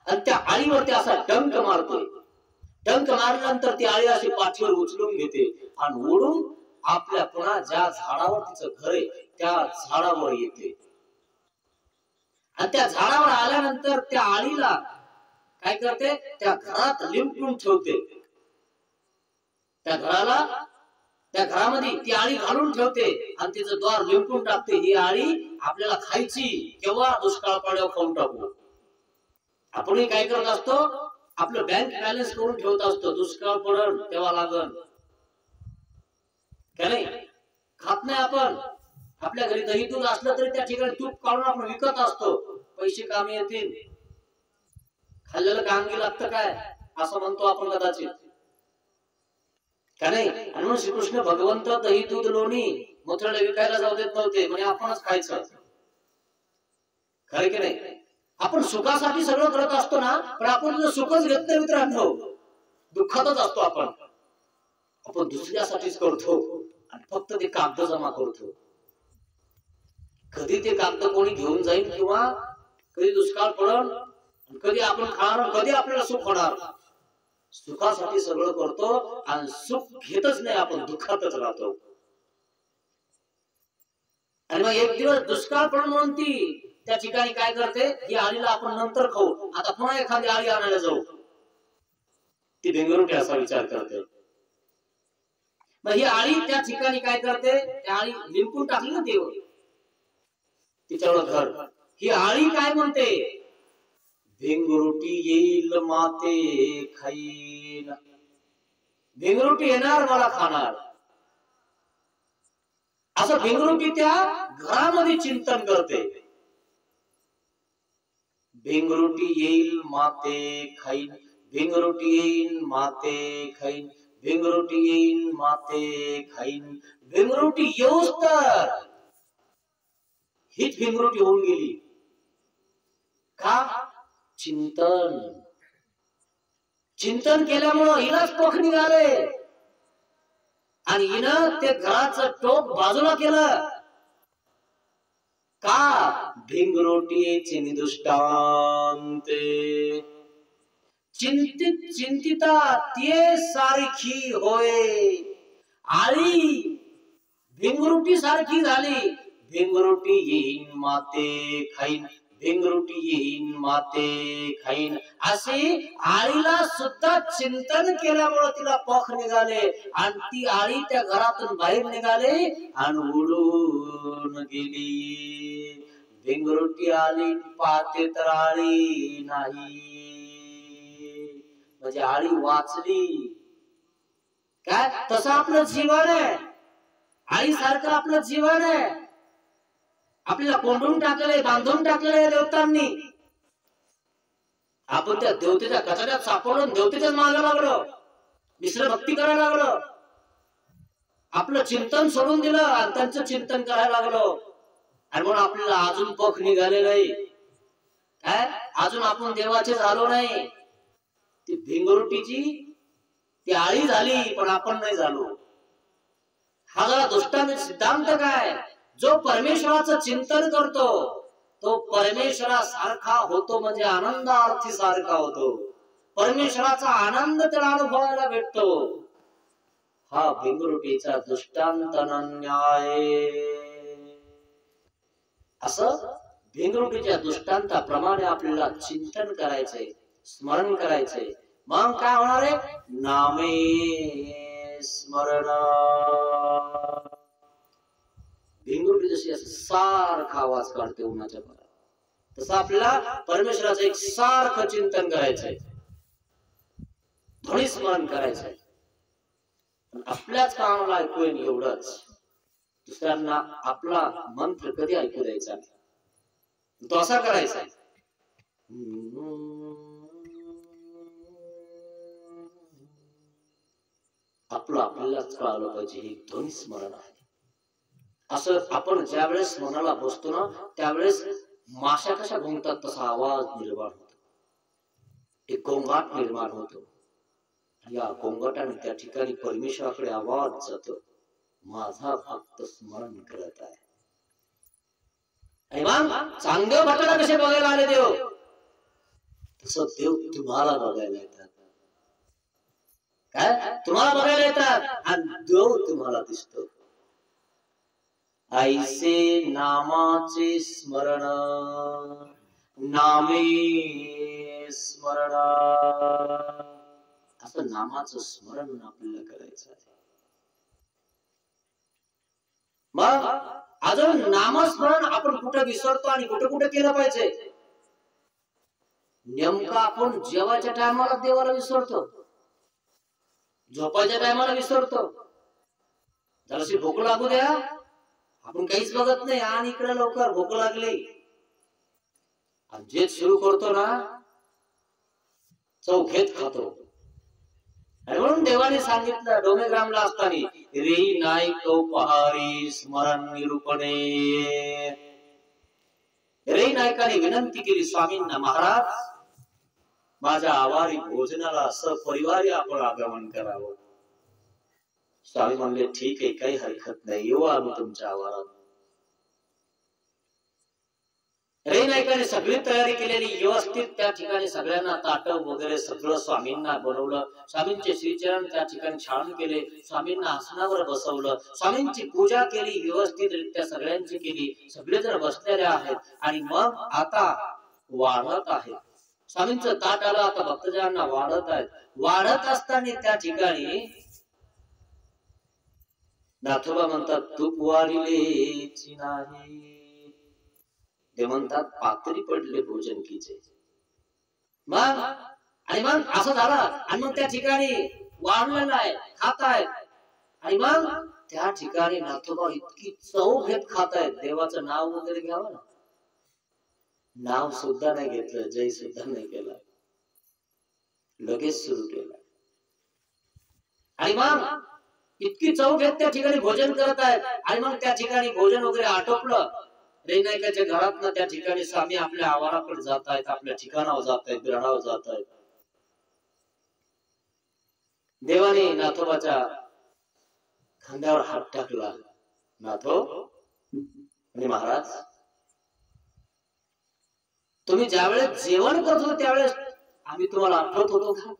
आणि त्या आळीवरती असा डंक मारतोय. डंक मारल्यानंतर ती आळी अशी पाठीवर उचलून घेते आणि ओढून आपल्या पुन्हा ज्या झाडावर तिचं घर आहे त्या झाडावर येते. आणि त्या झाडावर आल्यानंतर त्या आळीला काय करते, त्या घरात लिंपून ठेवते. त्या घरामध्ये ती आळी घालून ठेवते आणि तिचं द्वार लिंपून टाकते. ही आळी आपल्याला खायची, केव्हा? दुष्काळ पडल्यावर खाऊन टाकू. आपणही काय करत असतो, आपलं बँक बॅलन्स करून ठेवत असतो, दुष्काळ पडल तेव्हा लागल. का नाही? खात नाही आपण. आपल्या घरी दही दूध असलं तरी त्या ठिकाणी तूप काढून आपण विकत असतो, पैसे कामी येतील. खाल्लेलं कामगी लागतं काय, असं म्हणतो आपण कदाचित. का नाही? आणि म्हणून श्रीकृष्ण भगवंत दही दूध लोणी मोथळ्याला विकायला जाऊ देत नव्हते, म्हणजे आपणच खायचं. खरं की नाही? आपण सुखासाठी सगळं करत असतो ना, पण आपण तुझं सुखच घेत नाही मित्रांनो, दुःखातच असतो आपण. आपण दुसऱ्यासाठीच करतो आणि फक्त ते कागद जमा करतो. कधी ते कागद कोणी घेऊन जाईल किंवा कधी दुष्काळ पडल, कधी आपण खाणार, कधी आपल्याला सुख होणार. सुखासाठी सगळं करतो आणि सुख घेतच नाही, आपण दुःखातच राहतो. आणि मग एक दिवस दुष्काळ पडून म्हणून ती त्या ठिकाणी काय करते, ही आळीला आपण नंतर खाऊ, आता पुन्हा एखादी आळी आणायला जाऊ. ती भिंगरोटी असा विचार करते. मग ही आळी त्या ठिकाणी काय करते, त्या आळी लिंपून टाकली ना देव तिच्यावर घर. ही आळी काय म्हणते, भिंगरोटी येईल माते खाईन. भिंगरोटी येणार, मला खाणार. असं भिंगरोटी त्या घरामध्ये चिंतन करते. भिंगरोटी येईल माते खाईन, भिंगरोटी येईल माते खाईन, भिंगरोटी येईल माते खाईन. भिंगरोटी येऊच तर हीच भिंगरोटी होऊन गेली. का? चिंतन. चिंतन केल्यामुळं हिलाच पोख निघाले आणि हिनं ते घराचं टोक बाजूला केलं. का? भिंगरोटीचे निदृष्टांते चिंतित चिंतिता ते सारखी होय. आळी भिंगरोटी सारखी झाली. भिंगरोटी येईन माते खाईन, भिंगरोटी येईन माते खाईन. अशी आळीला सुद्धा चिंतन केल्यामुळे तिला पोख निघाले आणि ती आळी त्या घरातून बाहेर निघाले आणि उडून गेली. भिंगरोटी आली पाहते तर आळी नाही, म्हणजे आळी वाचली. काय? तसं आपलं जीवन आहे. आळी सारखं आपलं जीवन आहे. आपल्याला कोंडून टाकले, बांधून टाकले देवतांनी. आपण त्या देवतेच्या कचऱ्यात सापडून देवतेच्याच मागे लागलो, मिश्र भक्ती करायला लागलो. आपलं चिंतन सोडून दिलं आणि त्यांचं चिंतन करायला लागलो. आणि म्हणून आपल्याला अजून पोख निघाले नाही. काय? अजून आपण देवाचे झालो नाही. ती भिंगरोटीची ती आळी झाली, पण आपण नाही झालो. हा जरा दृष्टांत सिद्धांत काय, जो परमेश्वराचं चिंतन करतो तो परमेश्वरासारखा होतो, म्हणजे आनंदार्थी सारखा होतो. परमेश्वराचा आनंद त्याला अनुभवायला भेटतो. हा भिंगरोटीचा दृष्टांत न्याय. असं भिंगरोटीच्या दृष्टांताप्रमाणे आपल्याला चिंतन करायचंय, स्मरण करायचंय. मग काय होणार आहे? नामे स्मरण. भिंगुरली जशी असं सारखा आवाज काढते उन्हाच्या भरात, तसं आपल्याला परमेश्वराचं एक सारखं चिंतन करायचंय, ध्वनी स्मरण करायचंय. आपल्याच कानाला ऐकू येईल एवढंच, दुसऱ्यांना आपला मंत्र कधी ऐकू द्यायचा नाही. तो असा करायचा, आपलं आपल्यालाच कळालं पाहिजे हे ध्वनी स्मरण आहे. असं आपण ज्या वेळेस मनाला बसतो ना, त्यावेळेस माशा कशा घुमतात तसा आवाज निर्माण होतो, एक गोंगाट निर्माण होतो. या गोंगाटाने त्या ठिकाणी परमेश्वराकडे आवाज जातो, माझा भक्त स्मरण करत आहे. चांगदेव भटाला कसे बघायला आले देव, तसं देव तुम्हाला बघायला येतात. काय तुम्हाला बघायला येतात आणि देव तुम्हाला दिसतो. ऐसे नामाचे स्मरण, नामे स्मरण, असं नामाचं स्मरण आपल्याला करायचं आहे. मग अजून नामस्मरण आपण कुठं विसरतो आणि कुठं कुठं केलं पाहिजे. नेमकं आपण जेवायच्या टायमाला देवाला विसरतो, झोपायच्या टायमाला विसरतो. जराशी भूक लागू द्या, आपण काहीच बघत नाही, आणि इकडे लवकर भूक लागली जे सुरू करतो ना, चौघेत खातो. म्हणून देवाने सांगितलं डोमेग्रामला असताना, रे नायक पहारी स्मरण निरूपणे. रे नायकाने विनंती केली स्वामींना, महाराज माझ्या आवारी भोजनाला सपरिवारी आपण आगमन करावं. स्वामी म्हणले ठीक आहे, काही हरकत नाही, येऊ आम्ही तुमच्या आवारात. रे नायकाने सगळी तयारी केलेली, व्यवस्थित त्या ठिकाणी सगळ्यांना ताट वगैरे सगळं स्वामींना बनवलं. स्वामींचे श्रीचरण त्या ठिकाणी छान केले, स्वामींना आसनावर बसवलं, स्वामींची पूजा केली, व्यवस्थित रित्या सगळ्यांची केली. सगळे जण बसलेले आहेत आणि मग आता वाढत आहे. स्वामींचं ताट आलं, आता भक्तजनांना वाढत आहेत. वाढत असताना त्या ठिकाणी नाथोबा म्हणतात, तूप वाढिलेची नाही. ते म्हणतात पातळी पडले भोजन कीचे. मग आणि मग असं झालं, आणि मग त्या ठिकाणी वाढलेलं आहे, खात आहेत. आणि मग त्या ठिकाणी नाथोबा इतकी चव घेत खात आहेत. देवाचं नाव वगैरे घ्यावं ना, नाव सुद्धा नाही घेतलं, जय सुद्धा नाही केला, लगेच सुरू केला. आणि मग इतकी चव घेत त्या ठिकाणी भोजन करत आहेत. आणि मग त्या ठिकाणी भोजन वगैरे आटोपलं. रेनायकाच्या घरात त्या ठिकाणी स्वामी आपल्या आवाराकडे जात आहेत, आपल्या ठिकाणावर जात आहेत, बिराडावर जात आहेत. देवाने नाथोबाच्या खांद्यावर हात टाकला. नाथो आणि महाराज, तुम्ही ज्यावेळेस जेवण करत होतो त्यावेळेस आम्ही तुम्हाला आठवत होतो का?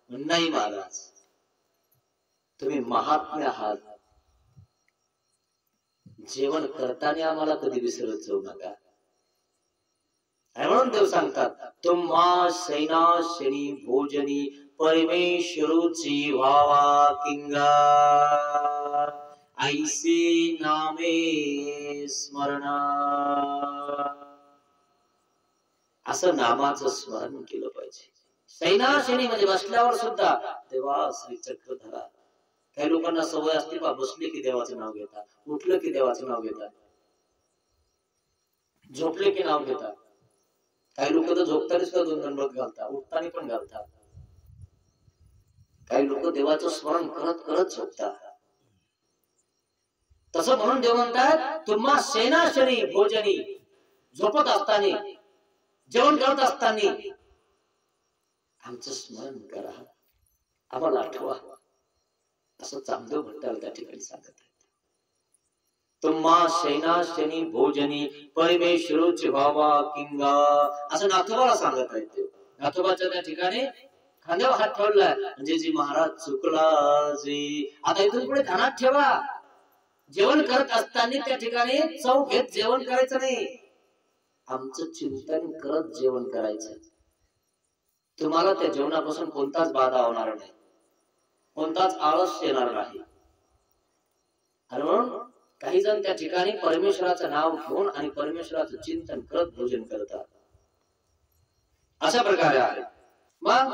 नाही महाराज, तुम्ही महात्म्य आहात, जेवण करताना आम्हाला कधी विसरत जाऊ नका. म्हणून देव सांगतात, तुम्हा सैनाशनी भोजनी परमेश्वरूची व्हावा किंगा. ऐसे नामे स्मरण, असं नामाचं स्मरण केलं पाहिजे. सैनाशनी म्हणजे बसल्यावर सुद्धा देवा श्री चक्रधरा. काही लोकांना सवय असते बा, बसले की देवाचं नाव घेतात, उठलं की देवाचं नाव घेतात, झोपले की नाव घेतात. काही लोक तर झोपताना सुद्धा दोन दंडवत घालतात, उठताना पण घालतात. काही लोक देवाचं स्मरण करत करत झोपतात. तसं म्हणून देव म्हणतात, तुम्हा सेनाशनी भोजनी, झोपत असताना, जेवण करत असताना आमचं स्मरण करा, आम्हाला आठवा. असं चांगदेव भट्टाला त्या ठिकाणी सांगत आहेत. तुम्हा सेनाशनी भोजनी परमेश्वरूची व्हावा किंगा, असं नाथोबाला सांगत आहेत देव. नाथोबाच्या त्या ठिकाणी खांद्यावर हात ठेवलाय, म्हणजे जी महाराज चुकला जी. आता इथून पुढे ध्यानात ठेवा, जेवण करत असताना त्या ठिकाणी चव घेत जेवण करायचं नाही, आमचं चिंतन करत जेवण करायचं. तुम्हाला त्या जेवणापासून कोणताच बाधा होणार नाही, कोणताच आळस येणार नाही. आणि म्हणून काही जण त्या ठिकाणी परमेश्वराचं नाव घेऊन आणि परमेश्वराचं चिंतन करत भोजन करतात. अशा प्रकारे आहे. मग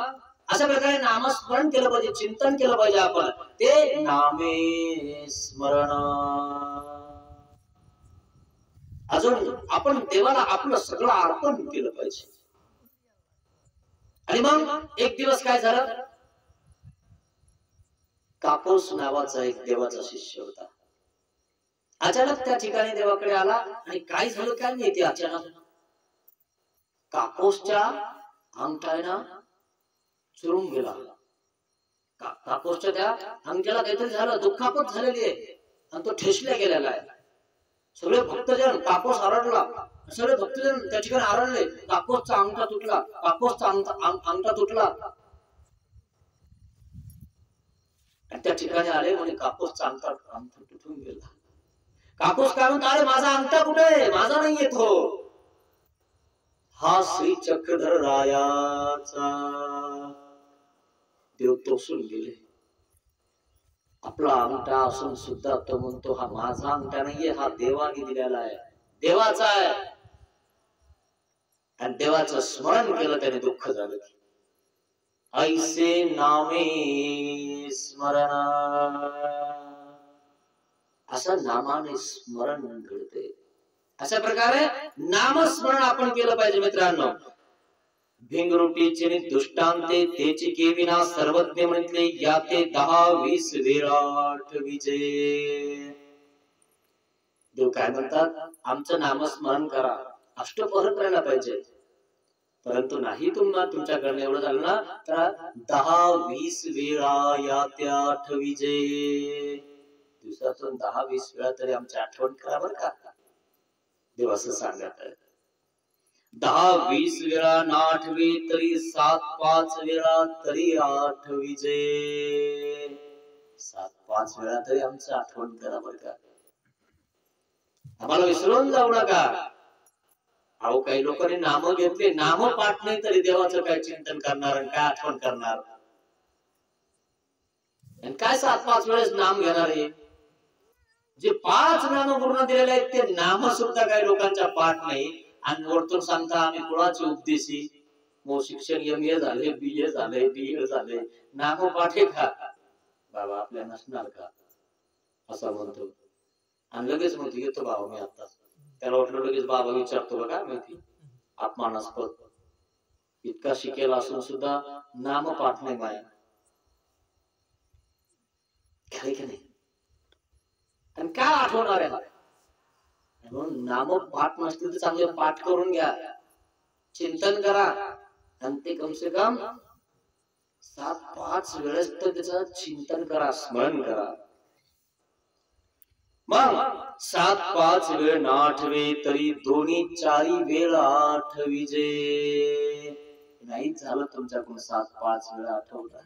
अशा प्रकारे नामस्मरण केलं पाहिजे, चिंतन केलं पाहिजे. आपण ते नामे स्मरण. अजून आपण देवाला आपलं सगळं अर्पण केलं पाहिजे. आणि मग एक दिवस काय झालं, कापूस नावाचा एक देवाचा शिष्य होता. अचानक त्या ठिकाणी देवाकडे आला आणि काय झालं काय माहिती. अचानक कापूसच्या अंगठ्यानं चुरून गेला. कापूसच्या त्या अंगठ्याला काहीतरी झालं, दुखापत झालेली आहे आणि तो ठेसला गेलेला आहे. सगळे भक्तजन, कापूस आरडला, सगळे भक्तजन त्या ठिकाणी आरडले. कापूसचा अंगठा तुटला, कापूसचा अंगठा तुटला. त्या ठिकाणी आले म्हणे कापूसचा अंगठा तुटून गेला. कापूस काय म्हणतो, अरे माझा अंगठा कुठे आहे, माझा नाहीये तो. हा श्री चक्रधर रायाचा. देव तोसून गेले. आपला अंगठा असून सुद्धा तो म्हणतो हा माझा अंगठा नाहीये, हा देवाने दिलेला आहे, देवाचा आहे. आणि देवाचं स्मरण केलं त्याने दुःख झालं. ऐसे नामे स्मरण. असं नामाने स्मरण घडते. अशा प्रकारे नामस्मरण आपण केलं पाहिजे मित्रांनो. भिंगरुटीचे दृष्टांते तेची केविना सर्वज्ञ म्हटले, याते 10-20 विराट विजय. देव काय म्हणतात, आमचं नामस्मरण करा, अष्टपहर करायला पाहिजे. परंतु नाही तुमच्याकडनं एवढं झालं ना, तर 10-20 वेळा याते 8 विजय. दिवसातून 10-20 वेळा तरी आमची आठवण करा बरं का. देव असं सांगत आहे. 10-20 वेळा नाठवे तरी 7-5 वेळा तरी 8 विजय. 7-5 वेळा तरी आमची आठवण करा बरं का. आम्हाला विसरून जाऊ नका. अहो काही लोकांनी नाम घेतले, नाम पाठ नाही तरी देवाचं काय चिंतन करणार आणि काय आठवण करणार. आणि काय 7-5 वेळेस नाम घेणार आहे. जे 5 नाम पूर्ण दिलेले आहेत ते नाम सुद्धा काही लोकांच्या पाठ नाही. आणि वरतून सांगता आम्ही कुणाचे उपदेशी, मग शिक्षण MA झाले, BA झाले, DED झाले, नाम पाठ आहे का बाबा आपल्या नसणार का, असं म्हणतो. आणि लगेच म्हणतो येतो बाबा मी आता. त्याला वाटलं लगेच बाबा विचारतो का माहिती, अपमानास्पद. इतका शिकेला असून सुद्धा नाम पाठ नाही माया. खरे की नाही. आणि काय आठवणार आहे. म्हणून नाम पाठ नसतील तर चांगले पाठ करून घ्या, चिंतन करा. आणि ते कम से कम 7-5 वेळेस तर त्याचं चिंतन करा, स्मरण करा. मग 7-5 वेळ नाठवे तरी 2-4 वेळ 8 विजय. नाही झालं तुमच्याकडून 7-5 वेळा आठवता,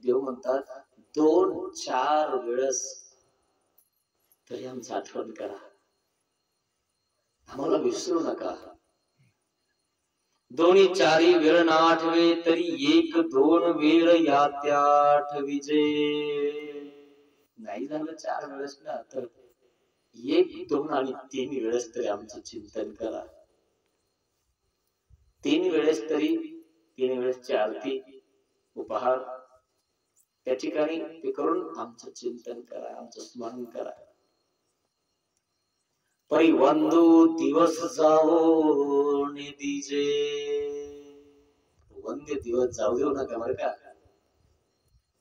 देव म्हणतात 2-4 वेळेस तरी आमची आठवण करा, आम्हाला विसरू नका. 2-4 वेळ नाठवे तरी 1-2 वेळ याते 8 विजय. नाही झालं 4 वेळेस ना, तर 1-2 आणि 3 वेळेस तरी आमचं चिंतन करा. 3 वेळेस तरी, 3 वेळेसची आरती, उपहार त्या ठिकाणी ते करून आमचं चिंतन करा, आमचं स्मरण करा. परिवंदू दिवस जावो निदीजे. वंदे दिवस जाऊ देऊ नका बरं का.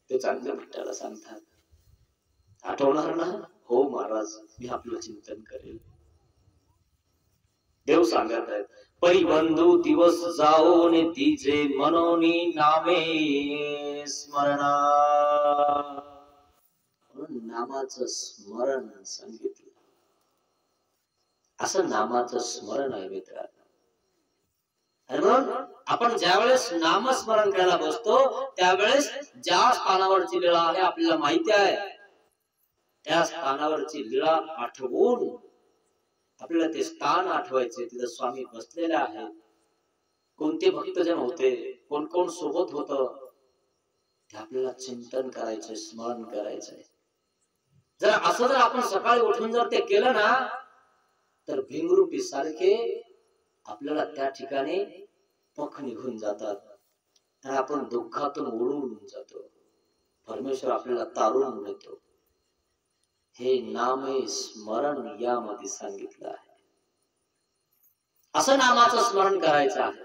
ते चांगलं विठ्ठला सांगतात. आठवणार ना, हो महाराज मी आपलं चिंतन करेल. देव सांगत आहेत परिबंधू दिवस जाओ नितीजे मनोनी नामे स्मरणा. नामाचं स्मरण सांगितलं. असं नामाचं स्मरण आहे मित्रांनो. म्हणून आपण ज्यावेळेस नामस्मरण करायला बसतो त्यावेळेस ज्या स्थानावरची लीळा आहे आपल्याला माहिती आहे, त्या स्थानावरची लीळा आठवून आपल्याला ते स्थान आठवायचे. तिथे स्वामी बसलेले आहेत, कोणते भक्तजन होते, कोण कोण सोबत होत, ते आपल्याला चिंतन करायचे, स्मरण करायचे. जर आपण सकाळी उठून जर ते केलं ना तर भिंगरुटी सारखे आपल्याला त्या ठिकाणी पख निघून जातात आणि आपण दुःखातून उडून जातो. परमेश्वर आपल्याला तारून नेतो. हे नामे स्मरण यामध्ये सांगितलं आहे. असं नामाचं स्मरण करायचं आहे,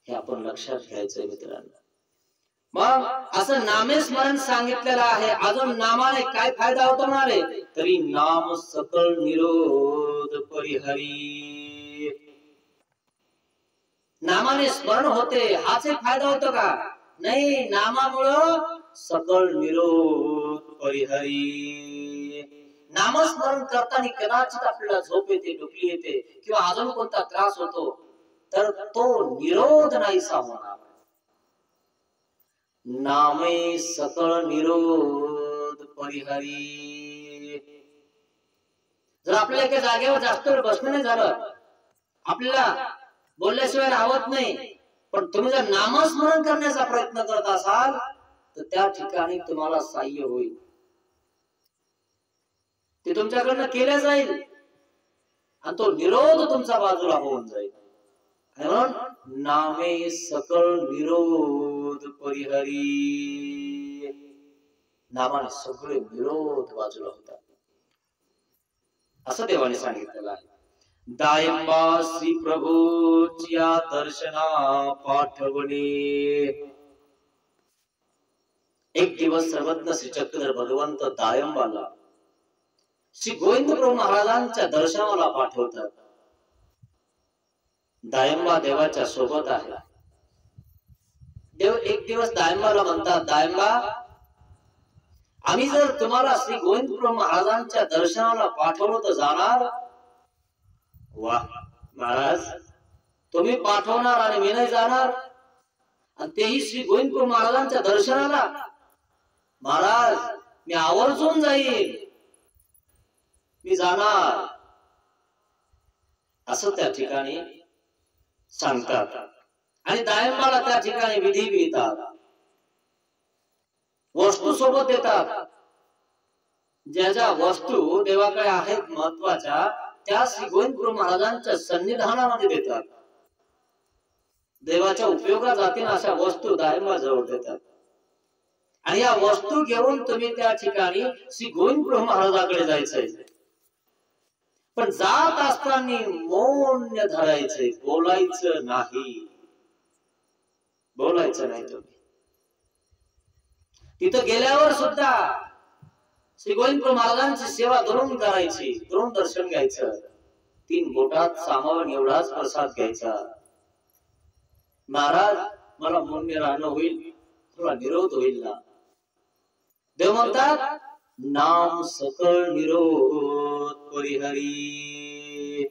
हे आपण लक्षात घ्यायचंय मित्रांनो. मग असं नामे स्मरण सांगितलेलं आहे. अजून नामाने काय फायदा होतो म्हणाले, तरी नाम सकळ निरोध परिहरी. नामाने स्मरण होते हाच एक फायदा होतो का? नाही, नामामुळं सकळ निरोध परिहरी. नामस्मरण करताना कदाचित आपल्याला झोप येते, डुकली येते किंवा अजून कोणता त्रास होतो, तर तो निरोध नाहीसा होणार. नामे सकळ निरोध परिहरी. जर आपल्याला एका जागेवर जास्त वेळ बसणं नाही झालं, आपल्याला बोलल्याशिवाय राहत नाही, पण तुम्ही जर नामस्मरण करण्याचा प्रयत्न करत असाल तर त्या ठिकाणी तुम्हाला सहाय्य होईल. ते तुमच्याकडनं केलं जाईल आणि तो निरोध तुमचा बाजूला होऊन जाईल. म्हणून नामे सकळ निरोध परिहरी. नामाने सगळे विरोध बाजूला होतात असं देवाने सांगितलेलं आहे. दायंबा श्री प्रभूच्या दर्शना पाठवणे. एक दिवस सर्वज्ञ श्री चक्रधर भगवंत दायंबाला श्री गोविंद प्रभू महाराजांच्या दर्शनाला पाठवतात. दायंबा देवाच्या सोबत आहे. देव एक दिवस दायंबाला म्हणतात, दायंबा, आम्ही जर तुम्हाला श्री गोविंद प्रभू महाराजांच्या दर्शनाला पाठवलं तर जाणार? वाह महाराज, तुम्ही पाठवणार आणि मी नाही जाणार, आणि तेही श्री गोविंद प्रभू महाराजांच्या दर्शनाला? महाराज, मी आवर्जून जाईल, मी जाणार, असं त्या ठिकाणी सांगतात. आणि दायंबाला त्या ठिकाणी विधी मिळतात, वस्तू सोबत येतात. ज्या ज्या वस्तू देवाकडे आहेत महत्वाच्या, त्या श्री गोविंद प्रभू महाराजांच्या सन्निधानामध्ये देतात. देवाच्या उपयोगात जातील अशा वस्तू दायंबा जवळ देतात. आणि या वस्तू घेऊन तुम्ही त्या ठिकाणी श्री गोविंद प्रभू महाराजाकडे जायचंय. पण जात असताना मौन धरायचंय, बोलायचं नाही. बोलायचं नाही तुम्ही. तिथं गेल्यावर सुद्धा श्री गोविंद प्रभू महाराजांची सेवा दुरून करायची, दुरून दर्शन घ्यायचं. 3 बोटात सामावून एवढाच प्रसाद घ्यायचा. महाराज, मला मौन राहणं होईल, थोडा निरोध होईल ना? देव म्हणतात, नाम सकळ निरोध परिहरी.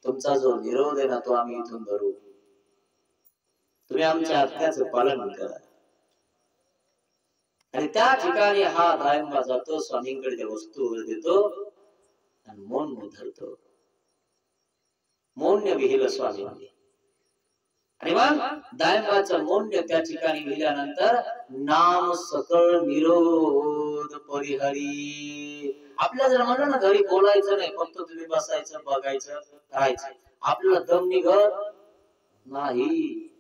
तुमचा जो निरोध आहे ना, तो आम्ही इथून धरू. तुम्ही आमच्या आज्ञेचं पालन करा. आणि त्या ठिकाणी हा दायंबा जातो, स्वामींकडे त्या वस्तू देतो आणि मौन धरतो. मौन्य विहिलं स्वामींनी. आणि मग दायंबाचं मौन्य त्या ठिकाणी विहिल्यानंतर नाम सकळ निरोध परिहरी. आपल्या जर म्हणलं ना घरी बोलायचं नाही, फक्त तुम्ही बसायचं, बघायचं, राहायचं, आपल्याला दम निघत नाही.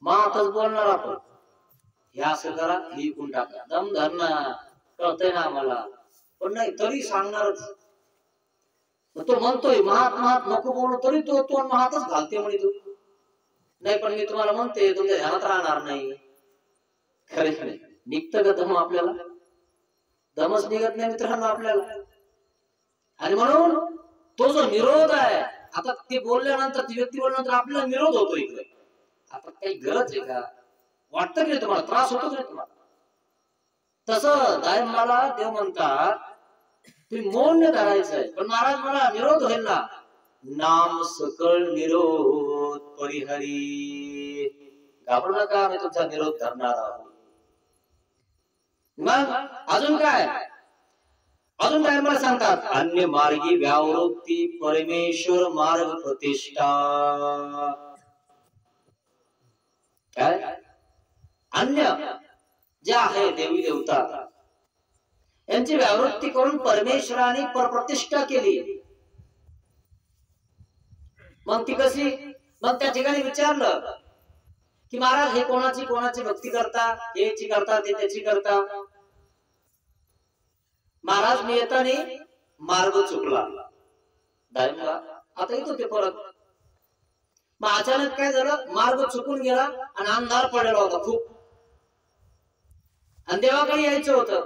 मग आताच बोलणार आपण, हे असं करा, हे इकून टाका, दम धरणार, कळतंय ना आम्हाला, पण नाही तरी सांगणारच. तो म्हणतोय महात्मा नको बोलू, तरी तो महातच घालते म्हणे. तू नाही, पण मी तुम्हाला म्हणते, तुमच्या ध्यानात राहणार नाही. खरे नाही निघतं का दम? आपल्याला दमच निघत नाही मित्रांनो आपल्याला. आणि म्हणून तो जो निरोध आहे, आता ते बोलल्यानंतर, ती व्यक्ती बोलल्यानंतर आपल्याला निरोध होतो इकडे. आता काही गरज आहे का? वाटतं की नाही तुम्हाला? त्रास होतो की नाही तुम्हाला? तसं दायंबाला देव म्हणतात, तुम्ही मौन धरायचंय. पण महाराज, मला निरोध होईल ना? नाम सकळ निरोध परिहरी. घाबरू नका, मी तुमचा निरोध धरणार आहोत. मग अजून काय? अजून काय मला सांगतात, अन्य मार्गी व्यावृत्ती परमेश्वर मार्ग प्रतिष्ठा. काय अन्य जे आहे देवी देवता, यांची व्यावृत्ती करून परमेश्वराने परप्रतिष्ठा केली. मग ती कशी? मग त्या ठिकाणी विचारलं की महाराज हे कोणाची भक्ती करता, याची करता, ते त्याची करता. महाराज मी येताना मार्ग चुकला. आता येतो ते परत. मग अचानक काय झालं, मार्ग चुकून गेला आणि अंधार पडलेला होता खूप, आणि देवाकडे यायचं होतं.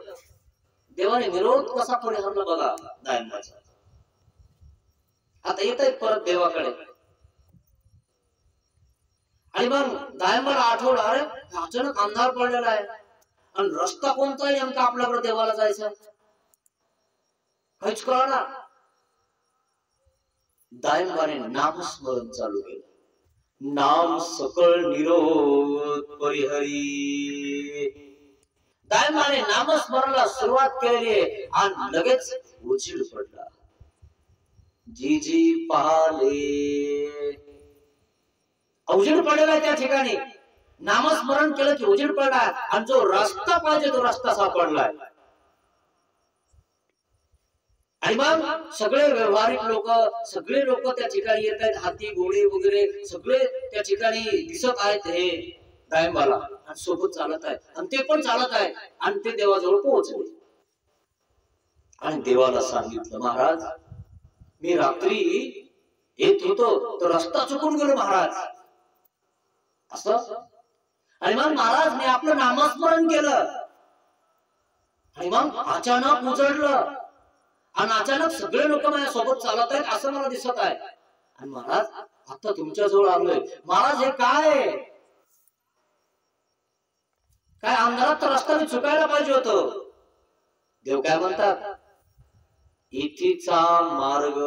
देवाने विरोध कसा परिहारला बघा दायंबाचा. आता येत आहेत परत देवाकडे. आणि मग दायंबाला आठवलं, अरे अचानक अंधार पडलेला आहे आणि रस्ता कोणता आहे नेमका आपल्याकडे देवाला जायचा, काहीच कळणार. दायंबाने नामस्मरण चालू केलं. नाम सकळ निरोध परिहरी. दायंबाने नामस्मरणाला सुरुवात केली आणि लगेच उजीड पडला. जी जी पाले उजेड पडलेला त्या ठिकाणी. नामस्मरण केलं की उजेड पडला आणि जो रस्ता पाहिजे तो रस्ता सापडलाय. आणि मग सगळे व्यवहारिक लोक, सगळे लोक त्या ठिकाणी येत आहेत. हाती घोडे वगैरे सगळे त्या ठिकाणी दिसत आहेत हे दायंबाला, आणि सोबत चालत आहे, आणि ते पण चालत आहे, आणि ते देवाजवळ पोहोचले. आणि देवाला सांगितलं, महाराज मी रात्री येत होतो तर रस्ता चुकून गेलो महाराज, असं. आणि मग महाराज मी आपलं नामस्मरण केलं आणि मग अचानक उजडलं आणि अचानक सगळे लोक माझ्या सोबत चालत आहेत असं मला दिसत आहे. आणि महाराज आता तुमच्या जवळ आलोय. महाराज हे काय काय अंधारात तर रस्ता मी चुकायला पाहिजे होतो. देव काय म्हणतात, इथीचा मार्ग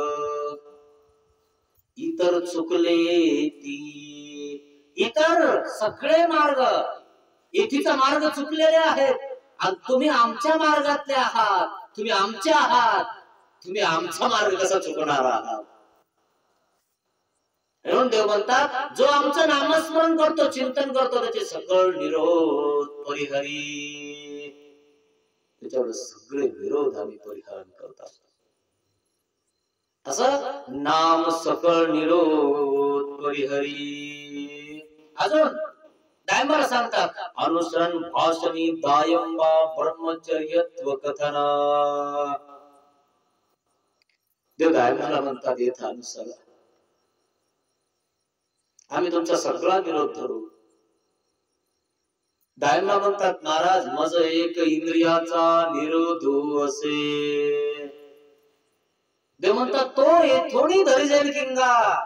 इतर चुकले ती. इतर सगळे मार्ग, इथीचा मार्ग चुकलेले आहेत आणि तुम्ही आमच्या मार्गातले आहात, तुम्ही आमचे आहात, तुम्ही आमचा मार्ग कसा चुकणार आहात. म्हणून देव म्हणतात, जो आमचं नामस्मरण करतो, चिंतन करतो, त्याचे सकळ निरोध परिहरी. त्याच्यावर सगळे विरोध आम्ही परिहरण करत असतो. असं नाम सकळ निरोध परिहरी. अजून दायंबाला सांगतात, अनुसरण भाषणी दायंबा ब्रह्मचर्यत्व कथना. देव दायंबाला म्हणतात, येथ अनुसरा, आम्ही तुमचा सगळा विरोध धरू. दायंबा म्हणतात, महाराज मज एक इंद्रियाचा निरोध असे. देव म्हणतात, तो हे थोडी धरी जाईल किंगा.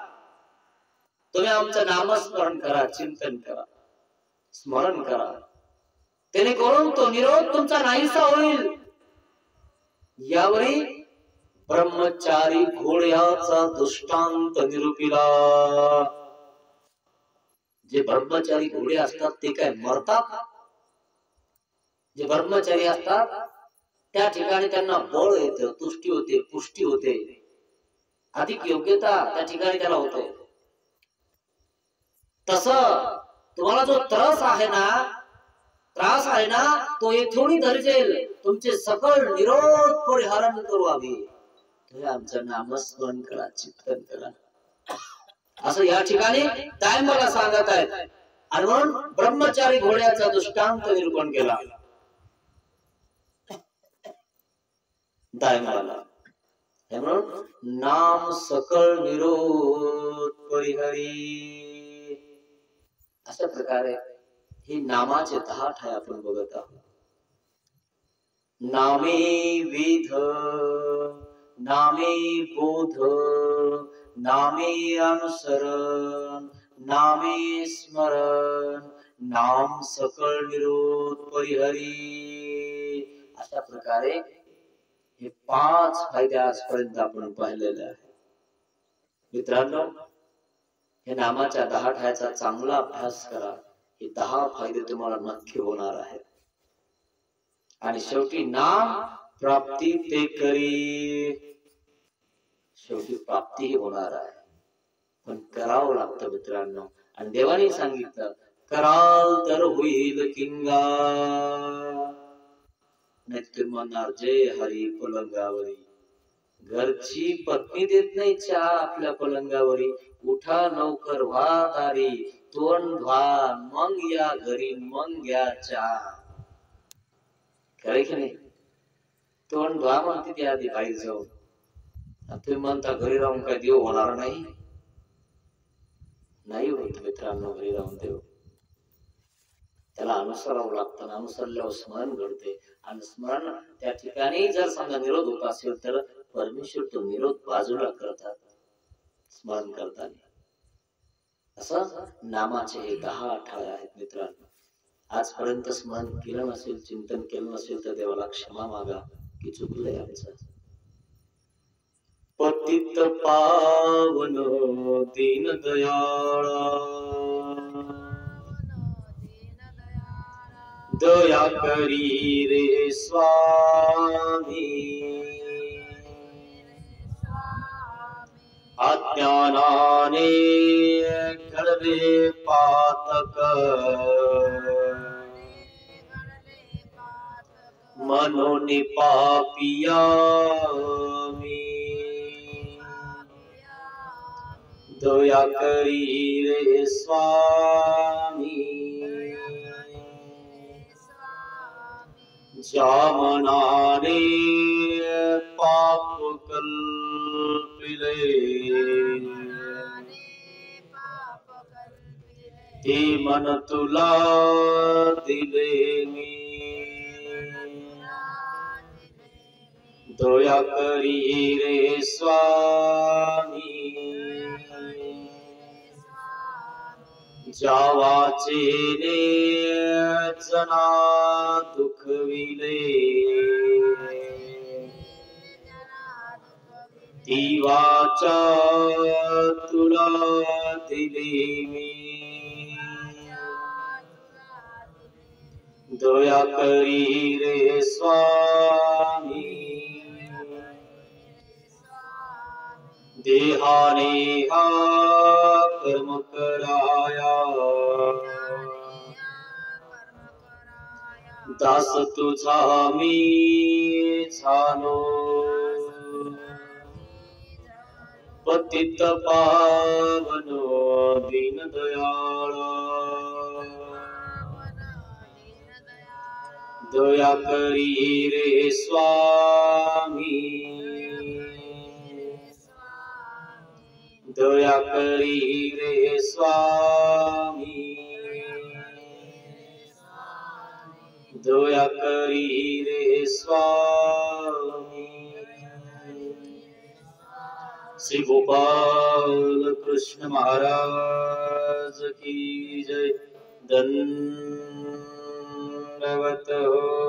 तुम्ही आमचं नामस्मरण करा, चिंतन करा, स्मरण करा, त्याने करून तो निरोध तुमचा नाहीसा होईल. यावरी ब्रह्मचारी घोड्याचा दृष्टांत निरूपिला. जे ब्रह्मचारी घोडे असतात ते काय मरतात? जे ब्रह्मचारी असतात त्या ठिकाणी त्यांना बळ येतं, तुष्टी होते, पुष्टी होते, अधिक योग्यता त्या ठिकाणी त्याला होते. तस तुम्हाला जो त्रास आहे ना तो येथून धरजेल. तुमचे सकळ निरोध परिहरण करू आम्ही. तुम्ही आमचं नामस्मरण करा, चिंतन करा, असं या ठिकाणी दायंबाला सांगत आहेत. आणि म्हणून ब्रह्मचारी घोड्याचा दृष्टांत निरूपण केला दायंबाला. म्हणून नाम सकळ निरोध परिहरी. अशा प्रकारे हे नामाचे 10 ठाय आपण बघत आहोत. नामे वेध, नामे बोध, नामे अनुसरण, नामे स्मरण, नाम सकळ निरोध परिहरी. अशा प्रकारे हे 5 फायदे आजपर्यंत आपण पाहिलेले आहेत. मित्रांनो, हे नामाच्या 10 ठायचा चांगला अभ्यास करा. हे 10 फायदे तुम्हाला नक्की होणार आहेत. आणि शेवटी नाम प्राप्ती ते करी. शेवटी प्राप्ती होणार आहे, पण करावं लागतं मित्रांनो. आणि देवाने सांगितलं, कराल तर होईल किंगा. नाही तुम्ही म्हणणार जय हरी पलंगावरी. घरची पत्नी देत नाही चहा आपल्या पलंगावरी. उठा लवकर व्हा दारी, तोंड धुवा मग या घरी, मग घ्या चहा. खरं की नाही? तोंड धुवा म्हणते ती आधी बाहेर जाऊन. तुम्ही म्हणता घरी राहून काय देव होणार नाही? नाही होत मित्रांनो, घरी राहून देव. त्याला अनुसरावं लागतं. अनुसरल्यावर स्मरण घडते. आणि स्मरण त्या ठिकाणी जर समजा निरोध होत असेल तर परमेश्वर तो निरोध बाजूला करतात स्मरण करताना. असं नामाचे हे 10 अठाळे आहेत मित्रांनो. आजपर्यंत स्मरण केलं नसेल, चिंतन केलं नसेल तर देवाला क्षमा मागा की चुकलंय आमचं. पतित पावन दीन दयाळा, दया करी रे स्वामी. अज्ञानाने घडले पातक, मनोनी पापिया मी. दया करी रे स्वामी. ज्या मनाने पाप कल्पिले, ते मन तुला दिले मी. दया करी रे स्वामी. ज्या वाचेने जना दुखविले, ती वाचा तुला दिली मी. दया करी रे स्वामी. देहाने हा कर्म कराया, दास तुझा मी झालो. पतित पावन दीन दयाळा, दया करी रे स्वामी. दया करी रे स्वामी. दया करी रे स्वामी. श्री गोपाल कृष्ण महाराज की जय. दंडवत हो.